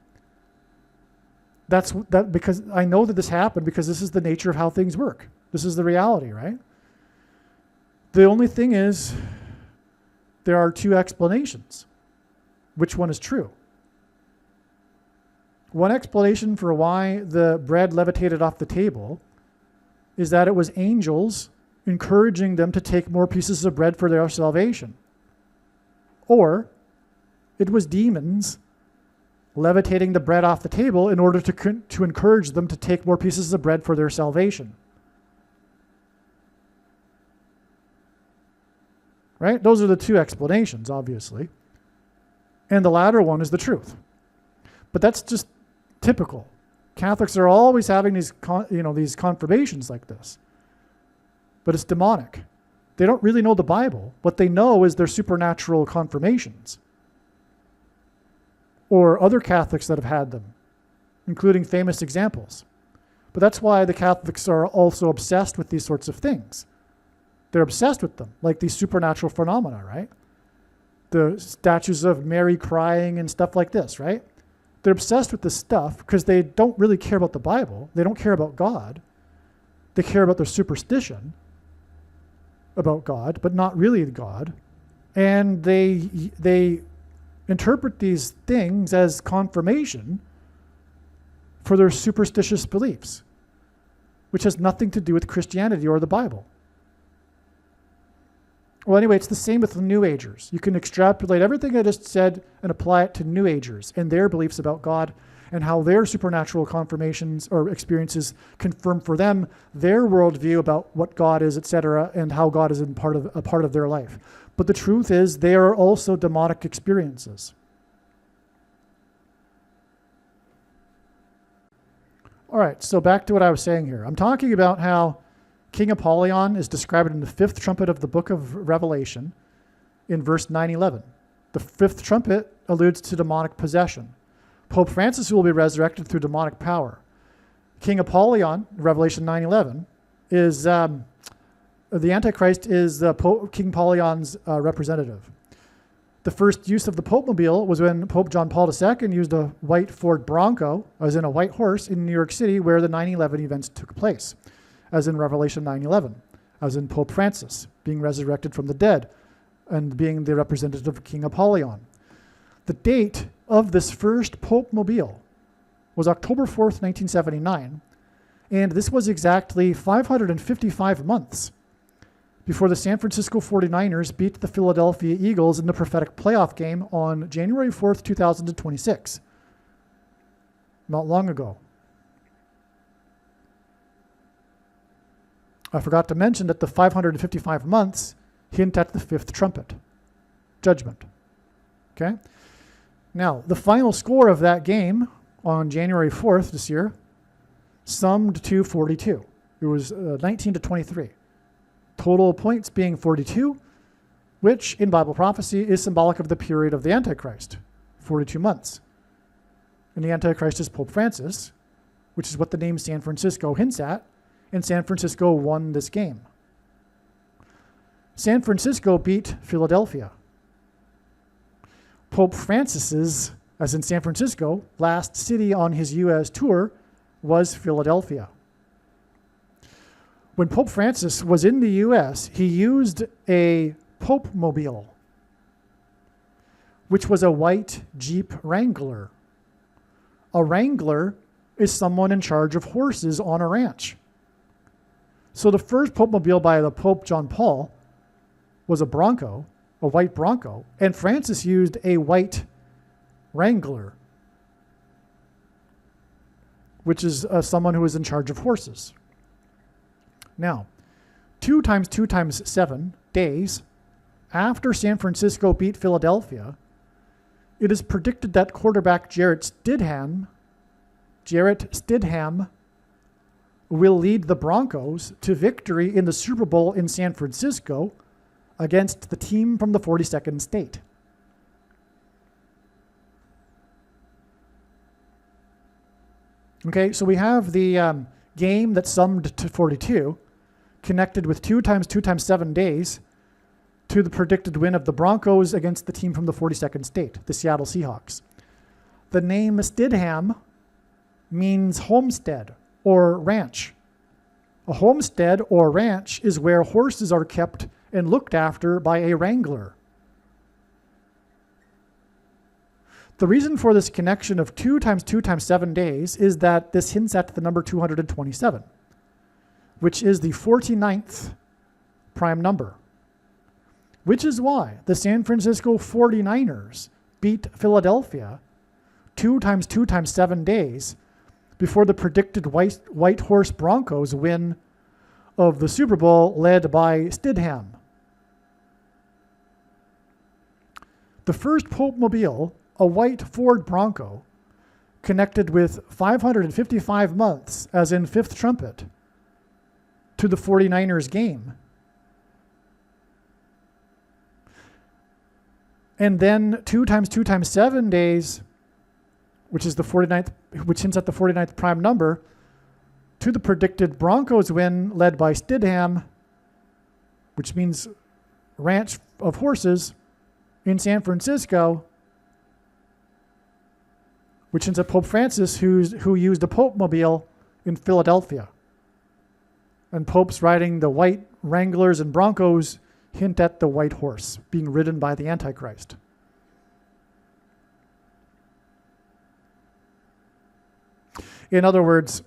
that's because I know that this happened because this is the nature of how things work. This is the reality, right? The only thing is, there are two explanations. Which one is true? One explanation for why the bread levitated off the table is that it was angels encouraging them to take more pieces of bread for their salvation. Or it was demons levitating the bread off the table in order to encourage them to take more pieces of bread for their salvation. Right? Those are the two explanations, obviously. And the latter one is the truth. But that's just typical. Catholics are always having these confirmations like this. But it's demonic. They don't really know the Bible. What they know is their supernatural confirmations. Or other Catholics that have had them, including famous examples. But that's why the Catholics are also obsessed with these sorts of things. They're obsessed with them, like these supernatural phenomena, right? The statues of Mary crying and stuff like this, right? They're obsessed with this stuff because they don't really care about the Bible. They don't care about God. They care about their superstition about God, but not really God. And they interpret these things as confirmation for their superstitious beliefs, which has nothing to do with Christianity or the Bible. Well, anyway, it's the same with the New Agers. You can extrapolate everything I just said and apply it to New Agers and their beliefs about God and how their supernatural confirmations or experiences confirm for them their worldview about what God is, etc., and how God is a part of their life. But the truth is, they are also demonic experiences. All right, so back to what I was saying here. I'm talking about how King Apollyon is described in the fifth trumpet of the book of Revelation in verse 9:11. The fifth trumpet alludes to demonic possession. Pope Francis will be resurrected through demonic power. King Apollyon, Revelation 9:11, is the Antichrist is King Apollyon's representative. The first use of the Pope-mobile was when Pope John Paul II used a white Ford Bronco, as in a white horse, in New York City where the 9/11 events took place, as in Revelation 9:11, as in Pope Francis being resurrected from the dead and being the representative of King Apollyon. The date of this first Pope-mobile was October 4th, 1979, and this was exactly 555 months before the San Francisco 49ers beat the Philadelphia Eagles in the prophetic playoff game on January 4th, 2026. Not long ago. I forgot to mention that the 555 months hint at the fifth trumpet, judgment. Okay? Now, the final score of that game on January 4th this year summed to 42. It was 19-23. Total points being 42, which in Bible prophecy is symbolic of the period of the Antichrist, 42 months. And the Antichrist is Pope Francis, which is what the name San Francisco hints at, and San Francisco won this game. San Francisco beat Philadelphia. Pope Francis's, as in San Francisco, last city on his U.S. tour was Philadelphia. When Pope Francis was in the U.S., he used a Pope Mobile, which was a white Jeep Wrangler. A Wrangler is someone in charge of horses on a ranch. So the first Pope Mobile by the Pope John Paul was a Bronco, a white Bronco, and Francis used a white Wrangler, which is someone who is in charge of horses. Now, 2 times 2 times 7 days after San Francisco beat Philadelphia, it is predicted that quarterback Jarrett Stidham will lead the Broncos to victory in the Super Bowl in San Francisco against the team from the 42nd state. Okay, so we have the game that summed to 42, connected with 2 times 2 times 7 days to the predicted win of the Broncos against the team from the 42nd state, the Seattle Seahawks. The name Stidham means homestead or ranch. A homestead or ranch is where horses are kept and looked after by a wrangler. The reason for this connection of 2 times 2 times 7 days is that this hints at the number 227, which is the 49th prime number, which is why the San Francisco 49ers beat Philadelphia 2 times 2 times 7 days before the predicted white horse Broncos win of the Super Bowl led by Stidham. The first Pope Mobile, a white Ford Bronco, connected with 555 months, as in fifth trumpet, to the 49ers game. And then 2 times 2 times 7 days, which is the 49th, which hints at the 49th prime number, to the predicted Broncos win led by Stidham, which means ranch of horses in San Francisco, which hints at Pope Francis, who used a Pope Mobile in Philadelphia. And popes riding the white Wranglers and Broncos hint at the white horse being ridden by the Antichrist. In other words,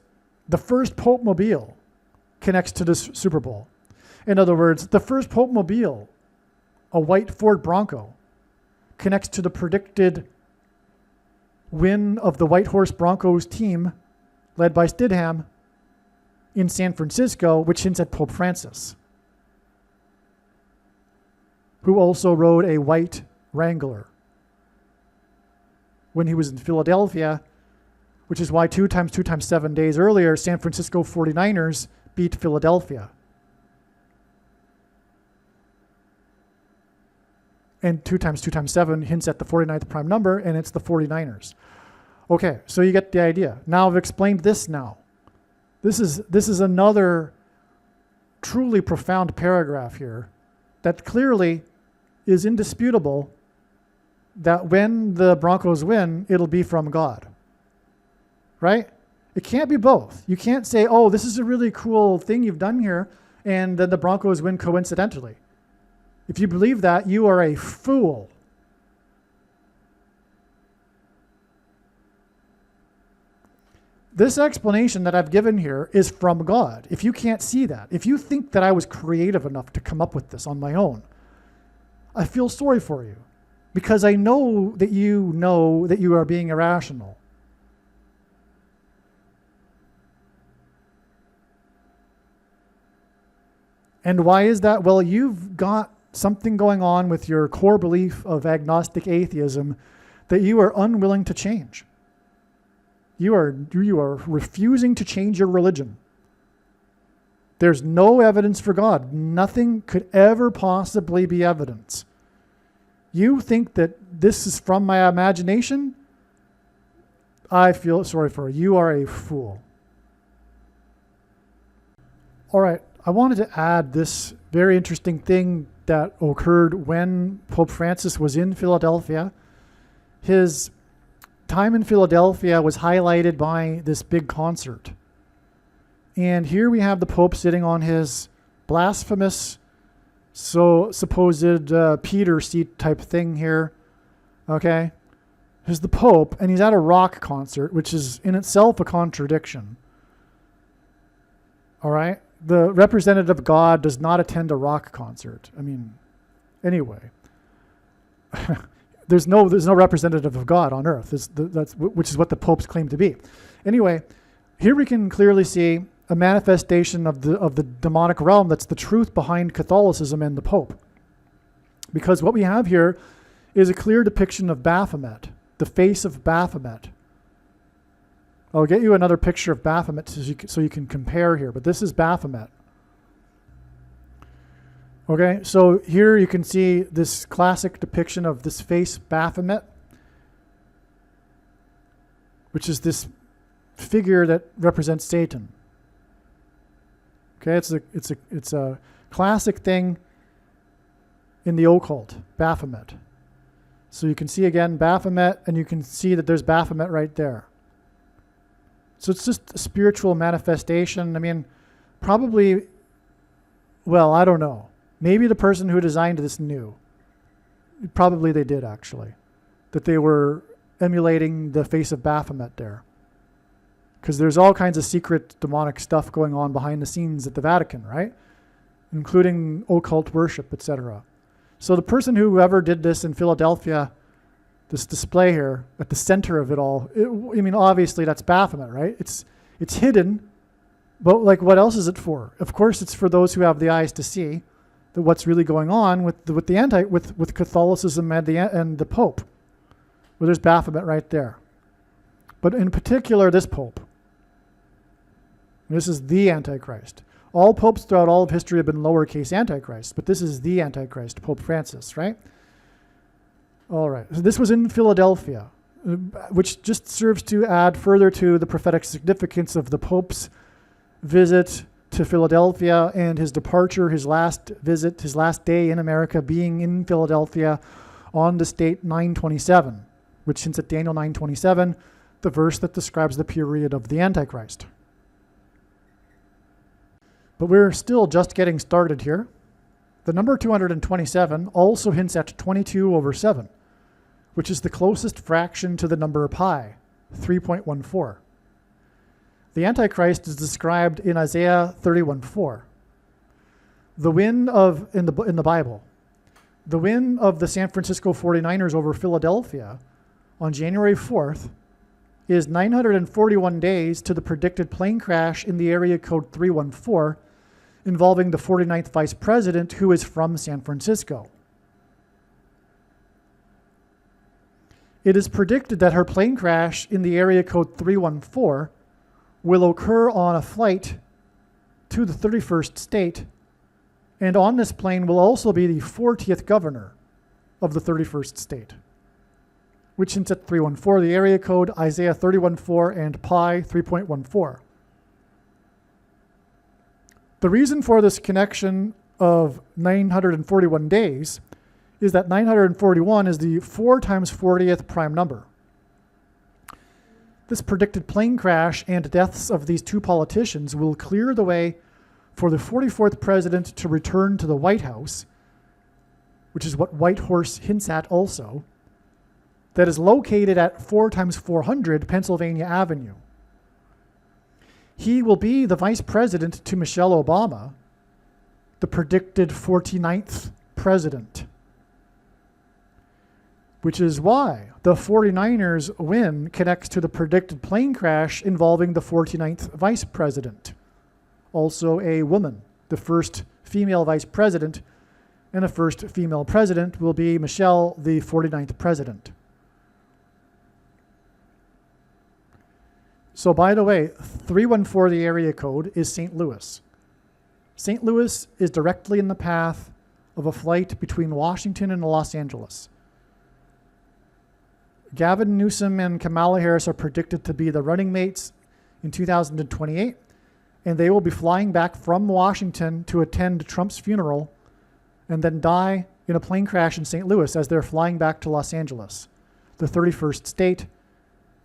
the first Pope Mobile connects to this Super Bowl. In other words, the first Pope Mobile, a white Ford Bronco, connects to the predicted win of the White Horse Broncos team led by Stidham in San Francisco, which hints at Pope Francis, who also rode a white Wrangler when he was in Philadelphia, which is why 2 times 2 times 7 days earlier, San Francisco 49ers beat Philadelphia. And 2 times 2 times 7 hints at the 49th prime number, and it's the 49ers. Okay, so you get the idea. Now I've explained this now. This is another truly profound paragraph here that clearly is indisputable that when the Broncos win, it'll be from God. Right? It can't be both. You can't say, oh, this is a really cool thing you've done here, and then the Broncos win coincidentally. If you believe that, you are a fool. This explanation that I've given here is from God. If you can't see that, if you think that I was creative enough to come up with this on my own, I feel sorry for you, because I know that you are being irrational. And why is that? Well, you've got something going on with your core belief of agnostic atheism that you are unwilling to change. You are refusing to change your religion. There's no evidence for God. Nothing could ever possibly be evidence. You think that this is from my imagination? I feel sorry for you. You are a fool. All right. I wanted to add this very interesting thing that occurred when Pope Francis was in Philadelphia. His time in Philadelphia was highlighted by this big concert. And here we have the Pope sitting on his blasphemous, supposed Peter seat type thing here. Okay? Here's the Pope, and he's at a rock concert, which is in itself a contradiction. All right? The representative of God does not attend a rock concert. I mean, anyway. There's no representative of God on earth, which is what the popes claim to be. Anyway, here we can clearly see a manifestation of the demonic realm that's the truth behind Catholicism and the Pope. Because what we have here is a clear depiction of Baphomet, the face of Baphomet. I'll get you another picture of Baphomet so you can compare here, but this is Baphomet. Okay, so here you can see this classic depiction of this face Baphomet, which is this figure that represents Satan. Okay, it's a classic thing in the occult, Baphomet. So you can see again Baphomet, and you can see that there's Baphomet right there. So it's just a spiritual manifestation. I mean, probably, well, I don't know. Maybe the person who designed this knew. Probably they did, actually. That they were emulating the face of Baphomet there. Because there's all kinds of secret demonic stuff going on behind the scenes at the Vatican, right? Including occult worship, etc. So the person whoever did this in Philadelphia, this display here, at the center of it all, obviously that's Baphomet, right? It's hidden, but like what else is it for? Of course it's for those who have the eyes to see that what's really going on with Catholicism and the Pope. Well, there's Baphomet right there. But in particular, this Pope. This is the Antichrist. All popes throughout all of history have been lowercase Antichrist, but this is the Antichrist, Pope Francis, right? All right. So this was in Philadelphia, which just serves to add further to the prophetic significance of the Pope's visit to Philadelphia and his departure, his last visit, his last day in America being in Philadelphia on this date 927, which hints at Daniel 9:27, the verse that describes the period of the Antichrist. But we're still just getting started here. The number 227 also hints at 22/7, which is the closest fraction to the number pi, 3.14. The Antichrist is described in Isaiah 31:4. The win in the Bible, the win of the San Francisco 49ers over Philadelphia on January 4th is 941 days to the predicted plane crash in the area code 314 involving the 49th vice president who is from San Francisco. It is predicted that her plane crash in the area code 314 will occur on a flight to the 31st state, and on this plane will also be the 40th governor of the 31st state, which hints at 314, the area code, Isaiah 31:4, and pi 3.14. The reason for this connection of 941 days is that 941 is the 4 times 40th prime number. This predicted plane crash and deaths of these two politicians will clear the way for the 44th president to return to the White House, which is what White Horse hints at also, that is located at 4 times 400 Pennsylvania Avenue. He will be the vice president to Michelle Obama, the predicted 49th president, which is why the 49ers win connects to the predicted plane crash involving the 49th vice president, also a woman, the first female vice president, and the first female president will be Michelle, the 49th president. So by the way, 314, the area code, is St. Louis. St. Louis is directly in the path of a flight between Washington and Los Angeles. Gavin Newsom and Kamala Harris are predicted to be the running mates in 2028, and they will be flying back from Washington to attend Trump's funeral and then die in a plane crash in St. Louis as they're flying back to Los Angeles, the 31st state.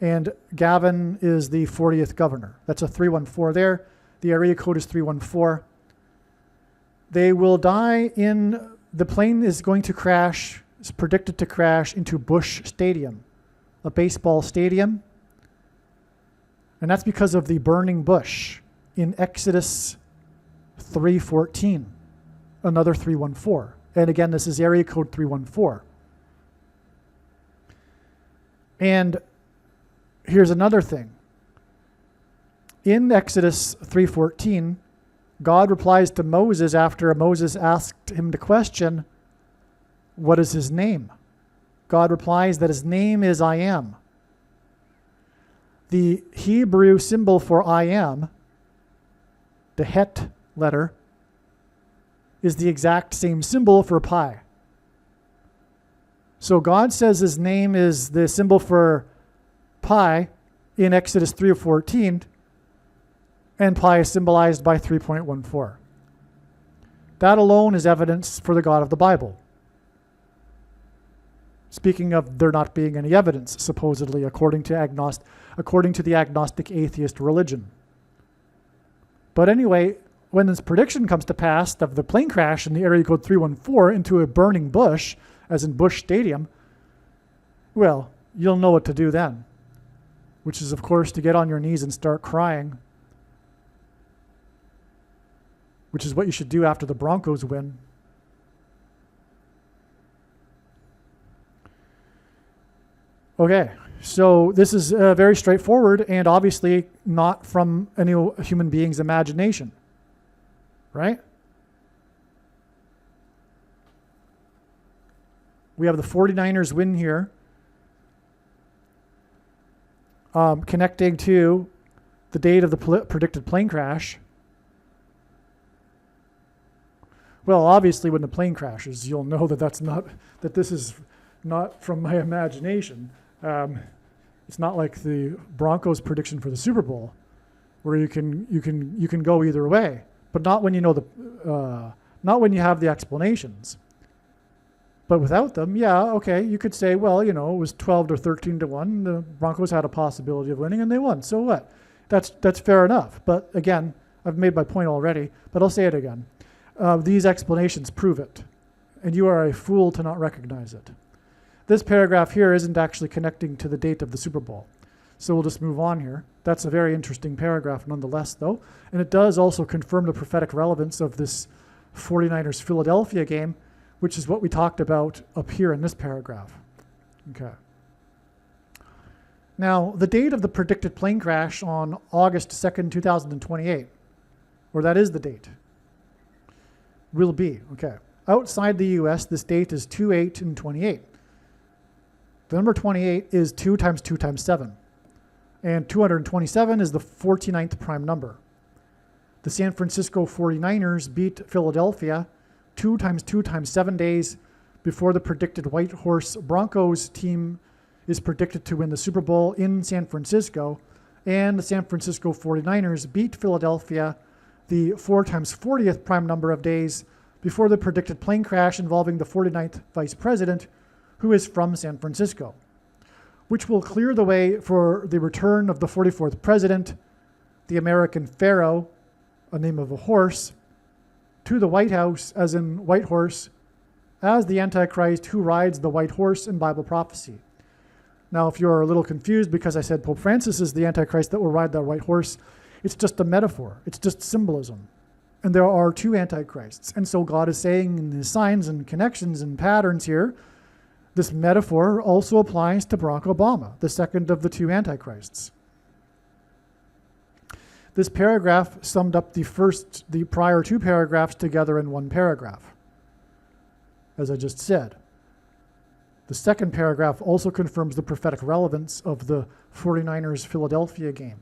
And Gavin is the 40th governor. That's a 314 there. The area code is 314. They will die the plane is going to crash, is predicted to crash into Busch Stadium, a baseball stadium. And that's because of the burning bush in Exodus 3:14, another 314. And again, this is area code 314. And here's another thing. In Exodus 3:14, God replies to Moses after Moses asked him the question, what is his name? God replies that his name is I am. The Hebrew symbol for I am, the Het letter, is the exact same symbol for pi. So God says his name is the symbol for pi in Exodus 3:14, and pi is symbolized by 3.14. That alone is evidence for the God of the Bible. Speaking of there not being any evidence, supposedly, according to the agnostic atheist religion. But anyway, when this prediction comes to pass of the plane crash in the area code 314 into a burning bush, as in Busch Stadium, well, you'll know what to do then, which is, of course, to get on your knees and start crying, which is what you should do after the Broncos win. Okay, so this is very straightforward and obviously not from any human being's imagination, right? We have the 49ers win here, connecting to the date of the predicted plane crash. Well, obviously, when the plane crashes, you'll know that this is not from my imagination. It's not like the Broncos prediction for the Super Bowl, where you can go either way, but not when you know not when you have the explanations. But without them, yeah, okay, you could say, well, it was 12 to 13 to 1. The Broncos had a possibility of winning, and they won. So what? That's fair enough. But again, I've made my point already, but I'll say it again. These explanations prove it, and you are a fool to not recognize it. This paragraph here isn't actually connecting to the date of the Super Bowl. So we'll just move on here. That's a very interesting paragraph nonetheless, though. And it does also confirm the prophetic relevance of this 49ers Philadelphia game, which is what we talked about up here in this paragraph. Okay. Now, the date of the predicted plane crash on August 2nd, 2028, or that is the date, will be, okay. Outside the US, this date is 2, 8, and 28. The number 28 is 2 times 2 times 7. And 227 is the 49th prime number. The San Francisco 49ers beat Philadelphia 2 times 2 times 7 days before the predicted White Horse Broncos team is predicted to win the Super Bowl in San Francisco. And the San Francisco 49ers beat Philadelphia the 4 times 40th prime number of days before the predicted plane crash involving the 49th vice president, who is from San Francisco, which will clear the way for the return of the 44th president, the American Pharaoh, a name of a horse, to the White House, as in White Horse, as the Antichrist who rides the white horse in Bible prophecy. Now, if you're a little confused because I said Pope Francis is the Antichrist that will ride that white horse, it's just a metaphor. It's just symbolism. And there are two Antichrists. And so God is saying in his signs and connections and patterns here, this metaphor also applies to Barack Obama, the second of the two Antichrists. This paragraph summed up the prior two paragraphs together in one paragraph, as I just said. The second paragraph also confirms the prophetic relevance of the 49ers Philadelphia game,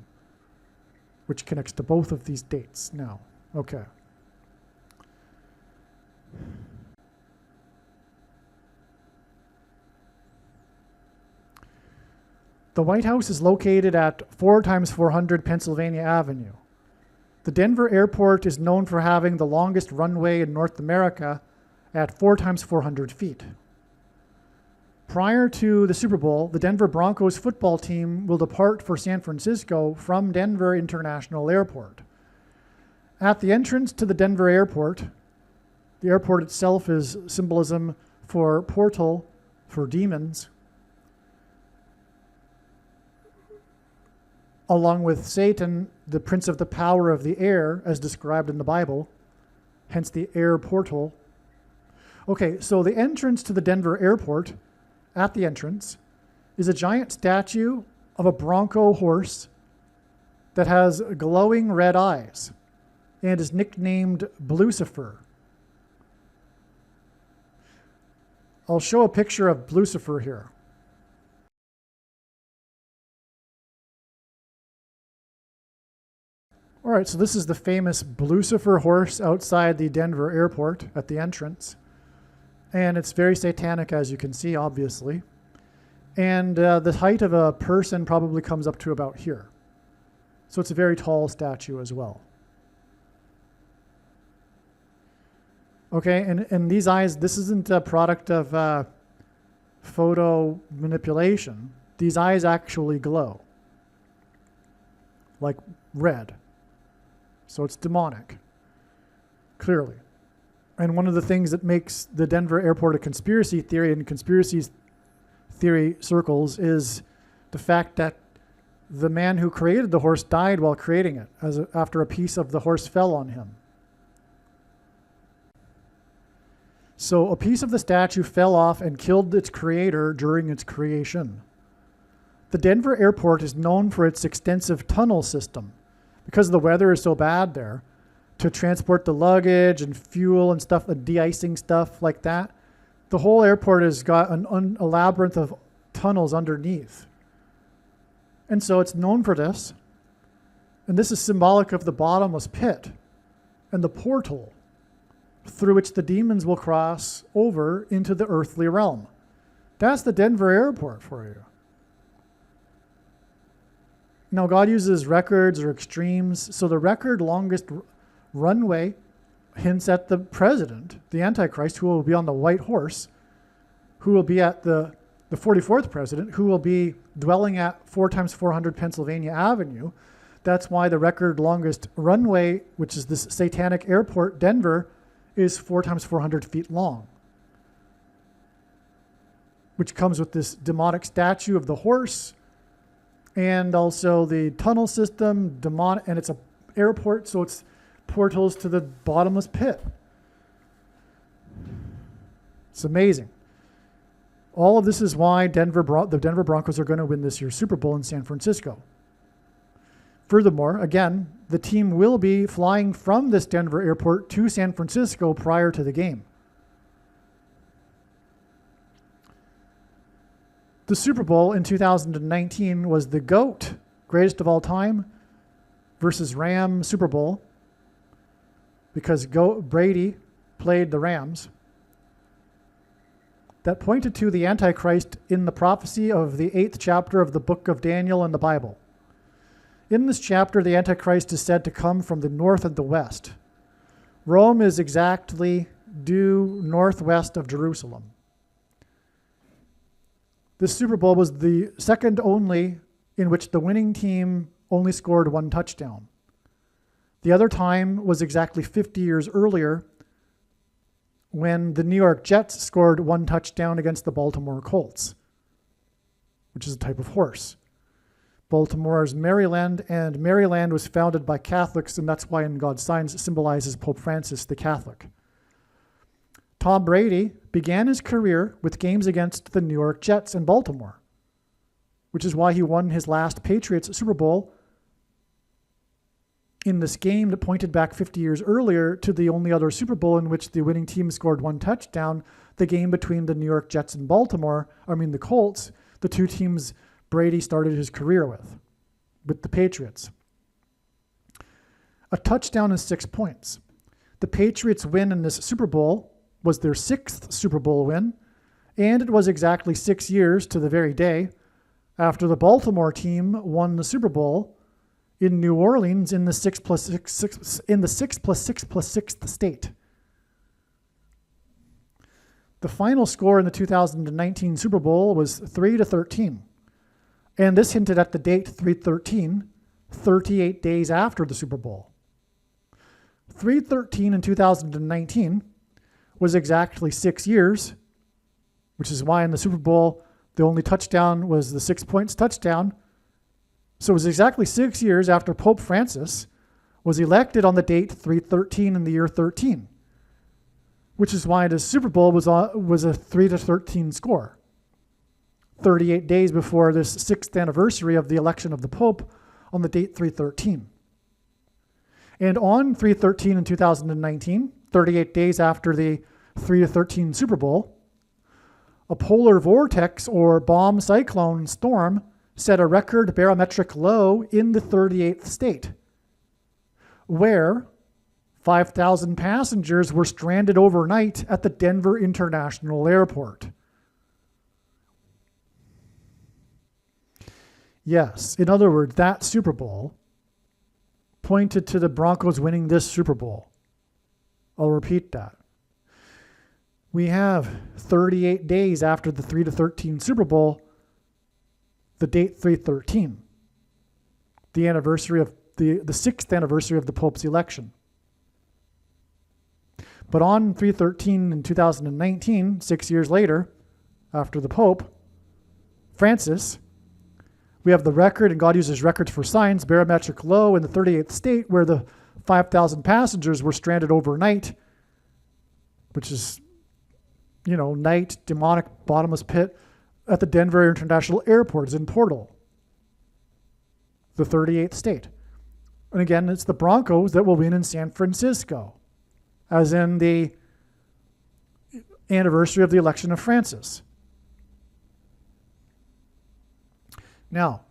which connects to both of these dates now. Okay. The White House is located at 4x400 Pennsylvania Avenue. The Denver airport is known for having the longest runway in North America at 4 times 400 feet. Prior to the Super Bowl, the Denver Broncos football team will depart for San Francisco from Denver International Airport. At the entrance to the Denver airport, the airport itself is symbolism for portal, for demons, along with Satan, the prince of the power of the air, as described in the Bible, hence the air portal. Okay, so the entrance to the Denver airport, at the entrance, is a giant statue of a bronco horse that has glowing red eyes and is nicknamed Blucifer. I'll show a picture of Blucifer here. All right, so this is the famous Blucifer horse outside the Denver airport at the entrance. And it's very satanic, as you can see, obviously. And the height of a person probably comes up to about here. So it's a very tall statue as well. Okay, and these eyes, this isn't a product of photo manipulation. These eyes actually glow, like red. So it's demonic, clearly. And one of the things that makes the Denver airport a conspiracy theory in conspiracy theory circles is the fact that the man who created the horse died while creating it, after a piece of the horse fell on him. So a piece of the statue fell off and killed its creator during its creation. The Denver airport is known for its extensive tunnel system. Because the weather is so bad there, to transport the luggage and fuel and stuff, the de-icing stuff like that, the whole airport has got a labyrinth of tunnels underneath. And so it's known for this. And this is symbolic of the bottomless pit and the portal through which the demons will cross over into the earthly realm. That's the Denver airport for you. Now, God uses records or extremes. So the record longest runway hints at the president, the Antichrist, who will be on the white horse, who will be at the 44th president, who will be dwelling at 4 times 400 Pennsylvania Avenue. That's why the record longest runway, which is this satanic airport, Denver, is 4 times 400 feet long, which comes with this demonic statue of the horse, and also the tunnel system, demonic, and it's an airport, so it's portals to the bottomless pit. It's amazing. All of this is why the Denver Broncos are going to win this year's Super Bowl in San Francisco. Furthermore, again, the team will be flying from this Denver airport to San Francisco prior to the game. The Super Bowl in 2019 was the GOAT, greatest of all time, versus Ram Super Bowl, because Brady played the Rams. That pointed to the Antichrist in the prophecy of the 8th chapter of the book of Daniel in the Bible. In this chapter, the Antichrist is said to come from the north and the west. Rome is exactly due northwest of Jerusalem. This Super Bowl was the second only in which the winning team only scored 1 touchdown. The other time was exactly 50 years earlier when the New York Jets scored 1 touchdown against the Baltimore Colts, which is a type of horse. Baltimore is Maryland, and Maryland was founded by Catholics, and that's why in God's signs it symbolizes Pope Francis the Catholic. Tom Brady began his career with games against the New York Jets and Baltimore, which is why he won his last Patriots Super Bowl in this game that pointed back 50 years earlier to the only other Super Bowl in which the winning team scored 1 touchdown, the game between the New York Jets and the Colts, the two teams Brady started his career with the Patriots. A touchdown is 6 points. The Patriots' win in this Super Bowl was their 6th Super Bowl win, and it was exactly 6 years to the very day after the Baltimore team won the Super Bowl in New Orleans in the 6 plus 6 plus 6 plus 6th state. The final score in the 2019 Super Bowl was 3-13. And this hinted at the date 3/13, 38 days after the Super Bowl. 3/13 in 2019 was exactly 6 years, which is why in the Super Bowl, the only touchdown was the 6 points touchdown. So it was exactly 6 years after Pope Francis was elected on the date 3/13 in the year 13, which is why the Super Bowl was a 3-13 score. 38 days before this 6th anniversary of the election of the Pope on the date 3/13. And on 3/13 in 2019, 38 days after the 3-13 Super Bowl, a polar vortex or bomb cyclone storm set a record barometric low in the 38th state, where 5,000 passengers were stranded overnight at the Denver International Airport. Yes, in other words, that Super Bowl pointed to the Broncos winning this Super Bowl. I'll repeat that. We have 38 days after the 3-13 Super Bowl, the date 3/13, the anniversary of the 6th anniversary of the Pope's election. But on 3/13 in 2019, 6 years later, after the Pope, Francis, we have the record, and God uses records for signs, barometric low in the 38th state where the 5,000 passengers were stranded overnight, which is, night, demonic, bottomless pit at the Denver International Airport is in Portal, the 38th state. And again, it's the Broncos that will win in San Francisco, as in the anniversary of the election of Francis. Now,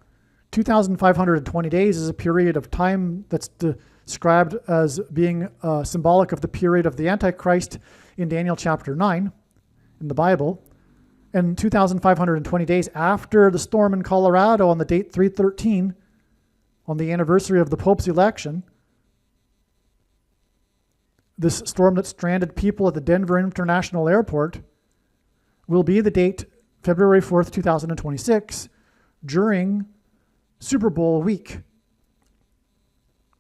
2,520 days is a period of time that's described as being symbolic of the period of the Antichrist in Daniel chapter 9 in the Bible. And 2,520 days after the storm in Colorado on the date 3/13, on the anniversary of the Pope's election, this storm that stranded people at the Denver International Airport will be the date February 4th, 2026, during Super Bowl week,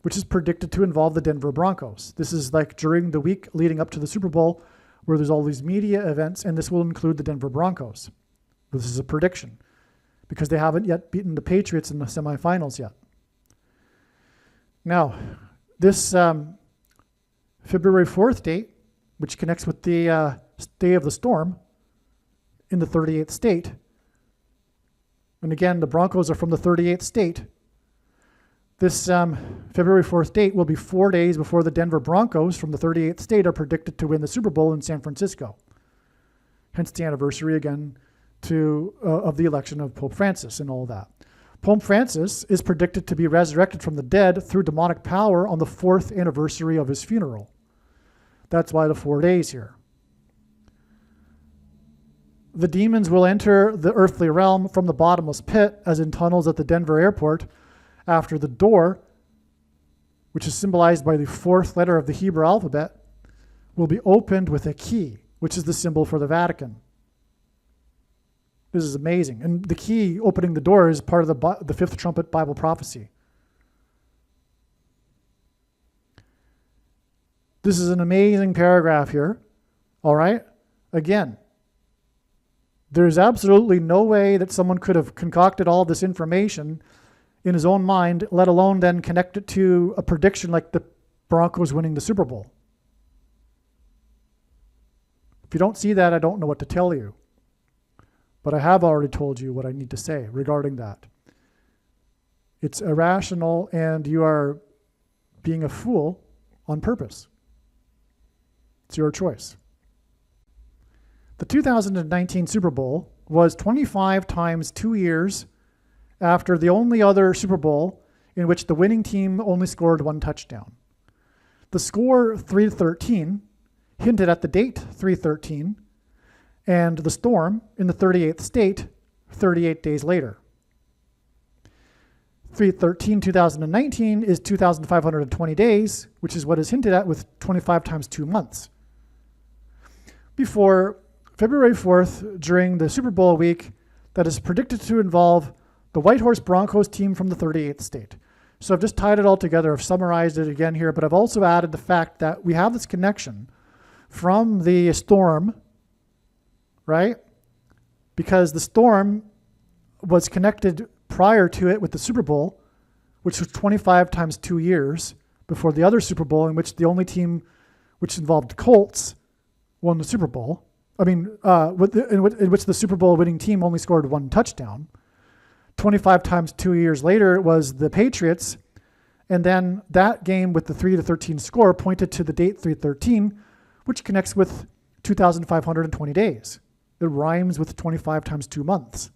which is predicted to involve the Denver Broncos. This is like during the week leading up to the Super Bowl where there's all these media events, and this will include the Denver Broncos. This is a prediction because they haven't yet beaten the Patriots in the semifinals yet. Now, this February 4th date, which connects with the day of the storm in the 38th state, and again, the Broncos are from the 38th state. This February 4th date will be 4 days before the Denver Broncos from the 38th state are predicted to win the Super Bowl in San Francisco. Hence the anniversary again of the election of Pope Francis and all that. Pope Francis is predicted to be resurrected from the dead through demonic power on the 4th anniversary of his funeral. That's why the 4 days here. The demons will enter the earthly realm from the bottomless pit, as in tunnels at the Denver airport, after the door, which is symbolized by the 4th letter of the Hebrew alphabet, will be opened with a key, which is the symbol for the Vatican. This is amazing. And the key opening the door is part of the 5th trumpet Bible prophecy. This is an amazing paragraph here. All right? Again, there's absolutely no way that someone could have concocted all this information in his own mind, let alone then connect it to a prediction like the Broncos winning the Super Bowl. If you don't see that, I don't know what to tell you. But I have already told you what I need to say regarding that. It's irrational, and you are being a fool on purpose. It's your choice. The 2019 Super Bowl was 25 times 2 years after the only other Super Bowl in which the winning team only scored 1 touchdown. The score 3-13 hinted at the date 3/13 and the storm in the 38th state 38 days later. 3/13 2019 is 2,520 days, which is what is hinted at with 25 times 2 months. Before February 4th, during the Super Bowl week, that is predicted to involve the White Horse Broncos team from the 38th state. So I've just tied it all together. I've summarized it again here, but I've also added the fact that we have this connection from the storm, right? Because the storm was connected prior to it with the Super Bowl, which was 25 times 2 years before the other Super Bowl, in which the only team which involved Colts won the Super Bowl. In which the Super Bowl winning team only scored 1 touchdown. 25 times 2 years later, it was the Patriots. And then that game with the 3-13 score pointed to the date 3/13, which connects with 2,520 days. It rhymes with 25 times 2 months.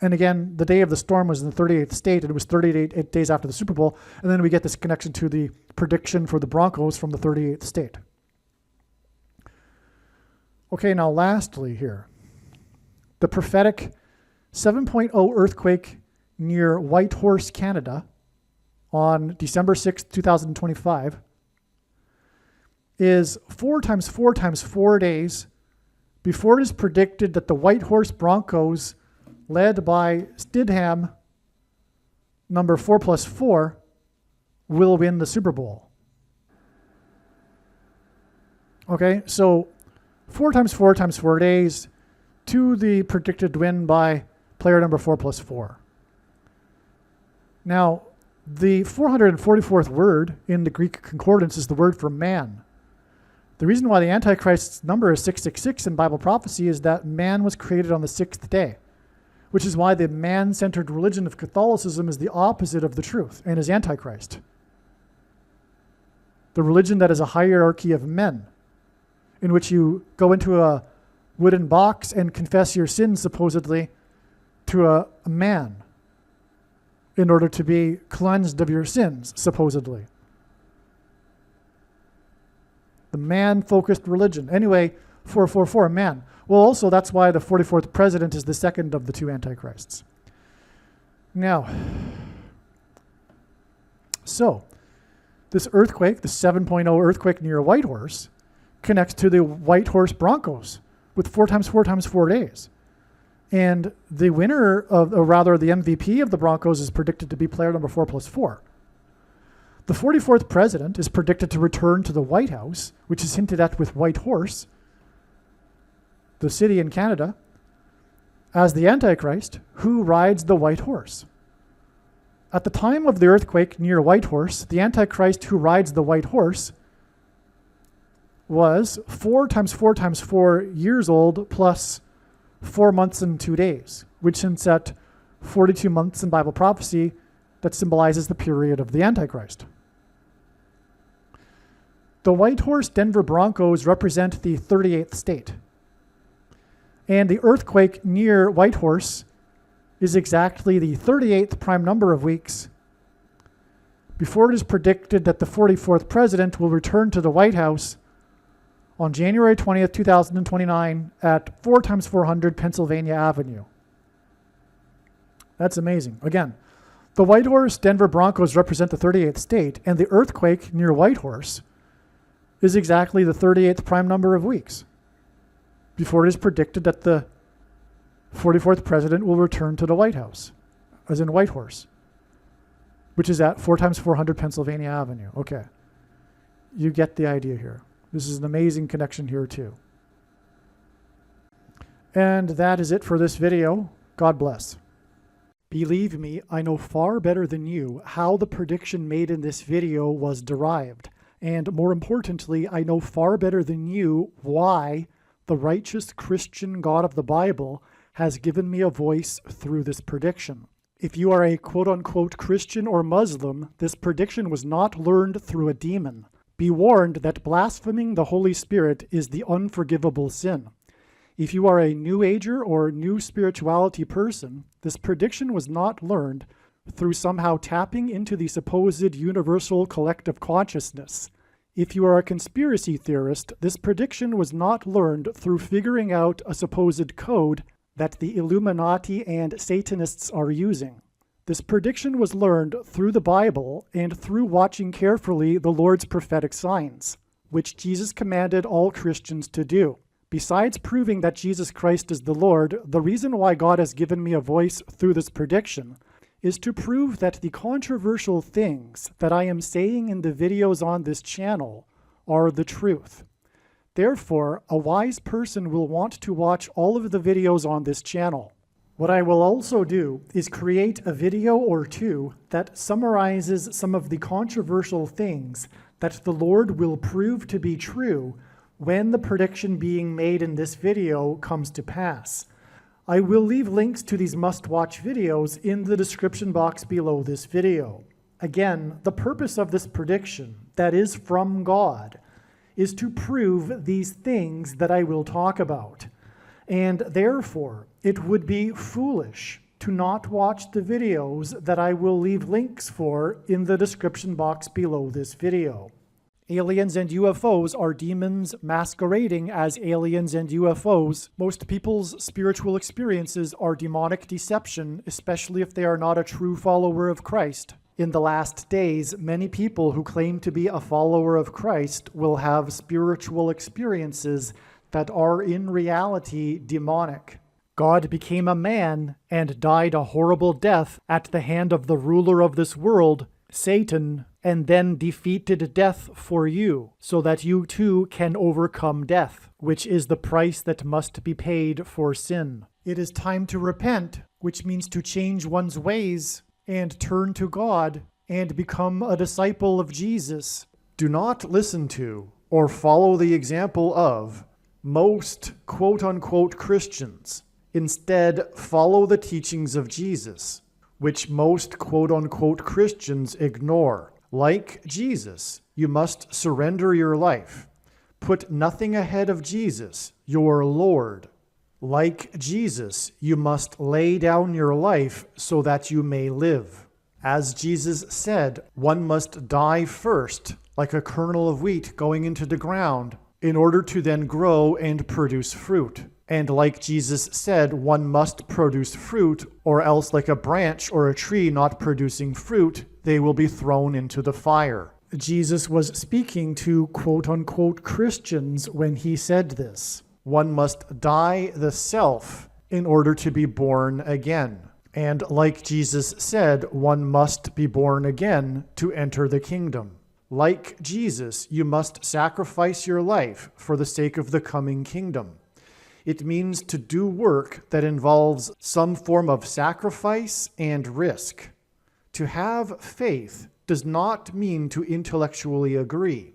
And again, the day of the storm was in the 38th state, and it was 38 days after the Super Bowl. And then we get this connection to the prediction for the Broncos from the 38th state. Okay, now lastly here, the prophetic 7.0 earthquake near Whitehorse, Canada on December 6th, 2025 is 4 times 4 times 4 days before it is predicted that the Whitehorse Broncos, led by Stidham, number 4+4, will win the Super Bowl. Okay, so 4 times 4 times 4 days to the predicted win by player number 4+4. Now, the 444th word in the Greek concordance is the word for man. The reason why the Antichrist's number is 666 in Bible prophecy is that man was created on the 6th day, which is why the man-centered religion of Catholicism is the opposite of the truth and is Antichrist. The religion that is a hierarchy of men, in which you go into a wooden box and confess your sins, supposedly, to a man in order to be cleansed of your sins, supposedly. The man-focused religion. Anyway, 444, man. Well, also, that's why the 44th president is the second of the 2 antichrists. Now, so, this earthquake, the 7.0 earthquake near Whitehorse, connects to the Whitehorse Broncos with 4 times 4 times 4 days. And the winner of, or rather the MVP of the Broncos is predicted to be player number 4+4. The 44th president is predicted to return to the White House, which is hinted at with Whitehorse, the city in Canada, as the Antichrist who rides the white horse. At the time of the earthquake near Whitehorse, the Antichrist who rides the white horse was 4 times 4 times 4 years old plus 4 months and 2 days, which hints at 42 months in Bible prophecy that symbolizes the period of the Antichrist. The Whitehorse Denver Broncos represent the 38th state. And the earthquake near Whitehorse is exactly the 38th prime number of weeks before it is predicted that the 44th president will return to the White House on January 20th, 2029 at 4 times 400 Pennsylvania Avenue. That's amazing. Again, the Whitehorse Denver Broncos represent the 38th state, and the earthquake near Whitehorse is exactly the 38th prime number of weeks before it is predicted that the 44th president will return to the White House, as in Whitehorse, which is at 4 times 400 Pennsylvania Avenue. Okay. You get the idea here. This is an amazing connection here too. And that is it for this video. God bless. Believe me, I know far better than you how the prediction made in this video was derived. And more importantly, I know far better than you why the righteous Christian God of the Bible has given me a voice through this prediction. If you are a quote-unquote Christian or Muslim, this prediction was not learned through a demon. Be warned that blaspheming the Holy Spirit is the unforgivable sin. If you are a New Ager or New Spirituality person, this prediction was not learned through somehow tapping into the supposed universal collective consciousness. If you are a conspiracy theorist, this prediction was not learned through figuring out a supposed code that the Illuminati and Satanists are using. This prediction was learned through the Bible and through watching carefully the Lord's prophetic signs. which Jesus commanded all Christians to do. Besides proving that Jesus Christ is the Lord, the reason why God has given me a voice through this prediction is to prove that the controversial things that I am saying in the videos on this channel are the truth. Therefore, a wise person will want to watch all of the videos on this channel. What I will also do is create a video or two that summarizes some of the controversial things that the Lord will prove to be true when the prediction being made in this video comes to pass. I will leave links to these must-watch videos in the description box below this video. Again, the purpose of this prediction, that is from God, is to prove these things that I will talk about. And therefore, it would be foolish to not watch the videos that I will leave links for in the description box below this video. Aliens and UFOs are demons masquerading as aliens and UFOs. Most people's spiritual experiences are demonic deception, especially if they are not a true follower of Christ. In the last days, many people who claim to be a follower of Christ will have spiritual experiences that are in reality demonic. God became a man and died a horrible death at the hand of the ruler of this world, Satan, and then defeated death for you, so that you too can overcome death, which is the price that must be paid for sin. It is time to repent, which means to change one's ways and turn to God and become a disciple of Jesus. Do not listen to or follow the example of most quote-unquote Christians. Instead, follow the teachings of Jesus, which most quote-unquote Christians ignore. Like Jesus, you must surrender your life. Put nothing ahead of Jesus, your Lord. Like Jesus, you must lay down your life so that you may live. As Jesus said, one must die first, like a kernel of wheat going into the ground, in order to then grow and produce fruit. And like Jesus said, one must produce fruit, or else like a branch or a tree not producing fruit, they will be thrown into the fire. Jesus was speaking to quote-unquote Christians when he said this. One must die the self in order to be born again. And like Jesus said, one must be born again to enter the kingdom. Like Jesus, you must sacrifice your life for the sake of the coming kingdom. It means to do work that involves some form of sacrifice and risk. To have faith does not mean to intellectually agree.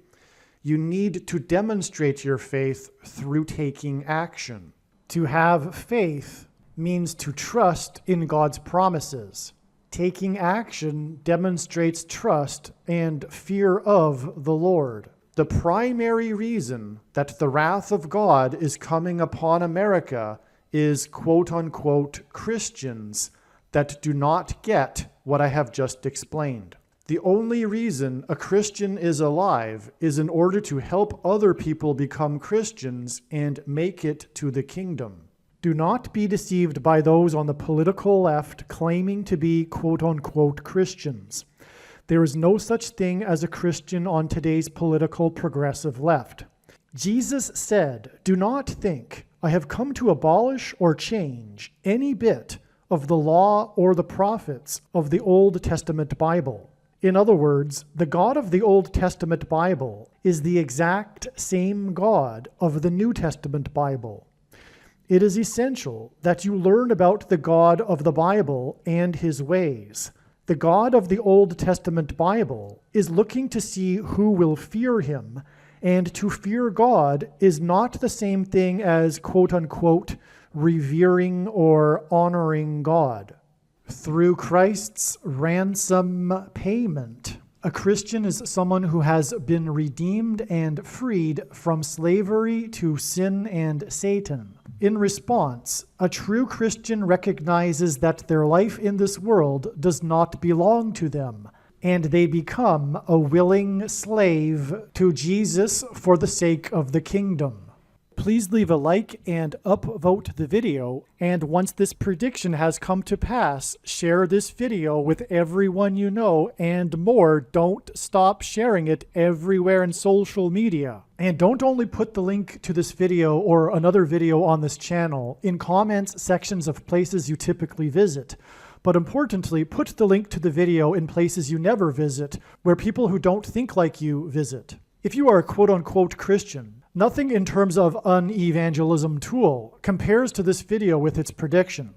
You need to demonstrate your faith through taking action. To have faith means to trust in God's promises. Taking action demonstrates trust and fear of the Lord. The primary reason that the wrath of God is coming upon America is quote-unquote Christians that do not get what I have just explained. The only reason a Christian is alive is in order to help other people become Christians and make it to the kingdom. Do not be deceived by those on the political left claiming to be quote-unquote Christians. There is no such thing as a Christian on today's political progressive left. Jesus said, "Do not think I have come to abolish or change any bit of the law or the prophets of the Old Testament Bible." In other words, the God of the Old Testament Bible is the exact same God of the New Testament Bible. It is essential that you learn about the God of the Bible and his ways. The God of the Old Testament Bible is looking to see who will fear him, and to fear God is not the same thing as quote-unquote revering or honoring God. Through Christ's ransom payment, a Christian is someone who has been redeemed and freed from slavery to sin and Satan. In response, a true Christian recognizes that their life in this world does not belong to them, and they become a willing slave to Jesus for the sake of the kingdom. Please leave a like and upvote the video, and once this prediction has come to pass, share this video with everyone you know, and more, don't stop sharing it everywhere in social media. And don't only put the link to this video or another video on this channel in comments sections of places you typically visit, but importantly, put the link to the video in places you never visit, where people who don't think like you visit. If you are a quote-unquote Christian, nothing in terms of an evangelism tool compares to this video with its prediction.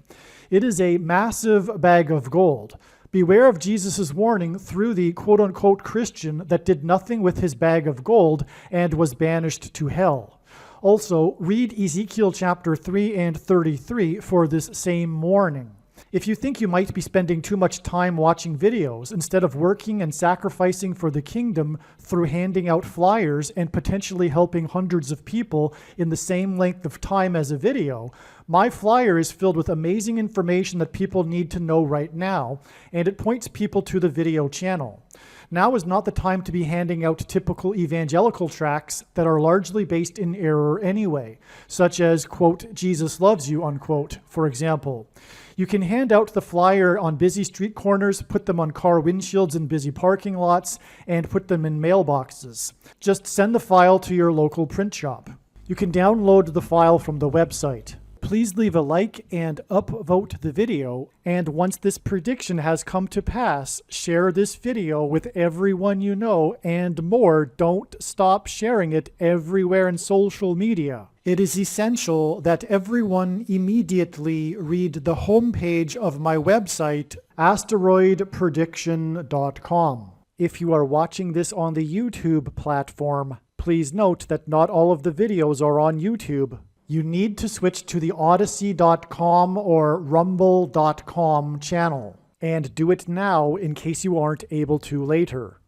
It is a massive bag of gold. Beware of Jesus' warning through the quote-unquote Christian that did nothing with his bag of gold and was banished to hell. Also, read Ezekiel chapter 3 and 33 for this same warning. If you think you might be spending too much time watching videos instead of working and sacrificing for the kingdom through handing out flyers and potentially helping hundreds of people in the same length of time as a video, my flyer is filled with amazing information that people need to know right now, and it points people to the video channel. Now is not the time to be handing out typical evangelical tracts that are largely based in error anyway, such as, quote, Jesus loves you, unquote, for example. You can hand out the flyer on busy street corners, put them on car windshields in busy parking lots, and put them in mailboxes. Just send the file to your local print shop. You can download the file from the website. Please leave a like and upvote the video, and once this prediction has come to pass, share this video with everyone you know, and more, don't stop sharing it everywhere in social media. It is essential that everyone immediately read the homepage of my website, asteroidprediction.com. If you are watching this on the YouTube platform, please note that not all of the videos are on YouTube. You need to switch to the Odyssey.com or Rumble.com channel, and do it now in case you aren't able to later.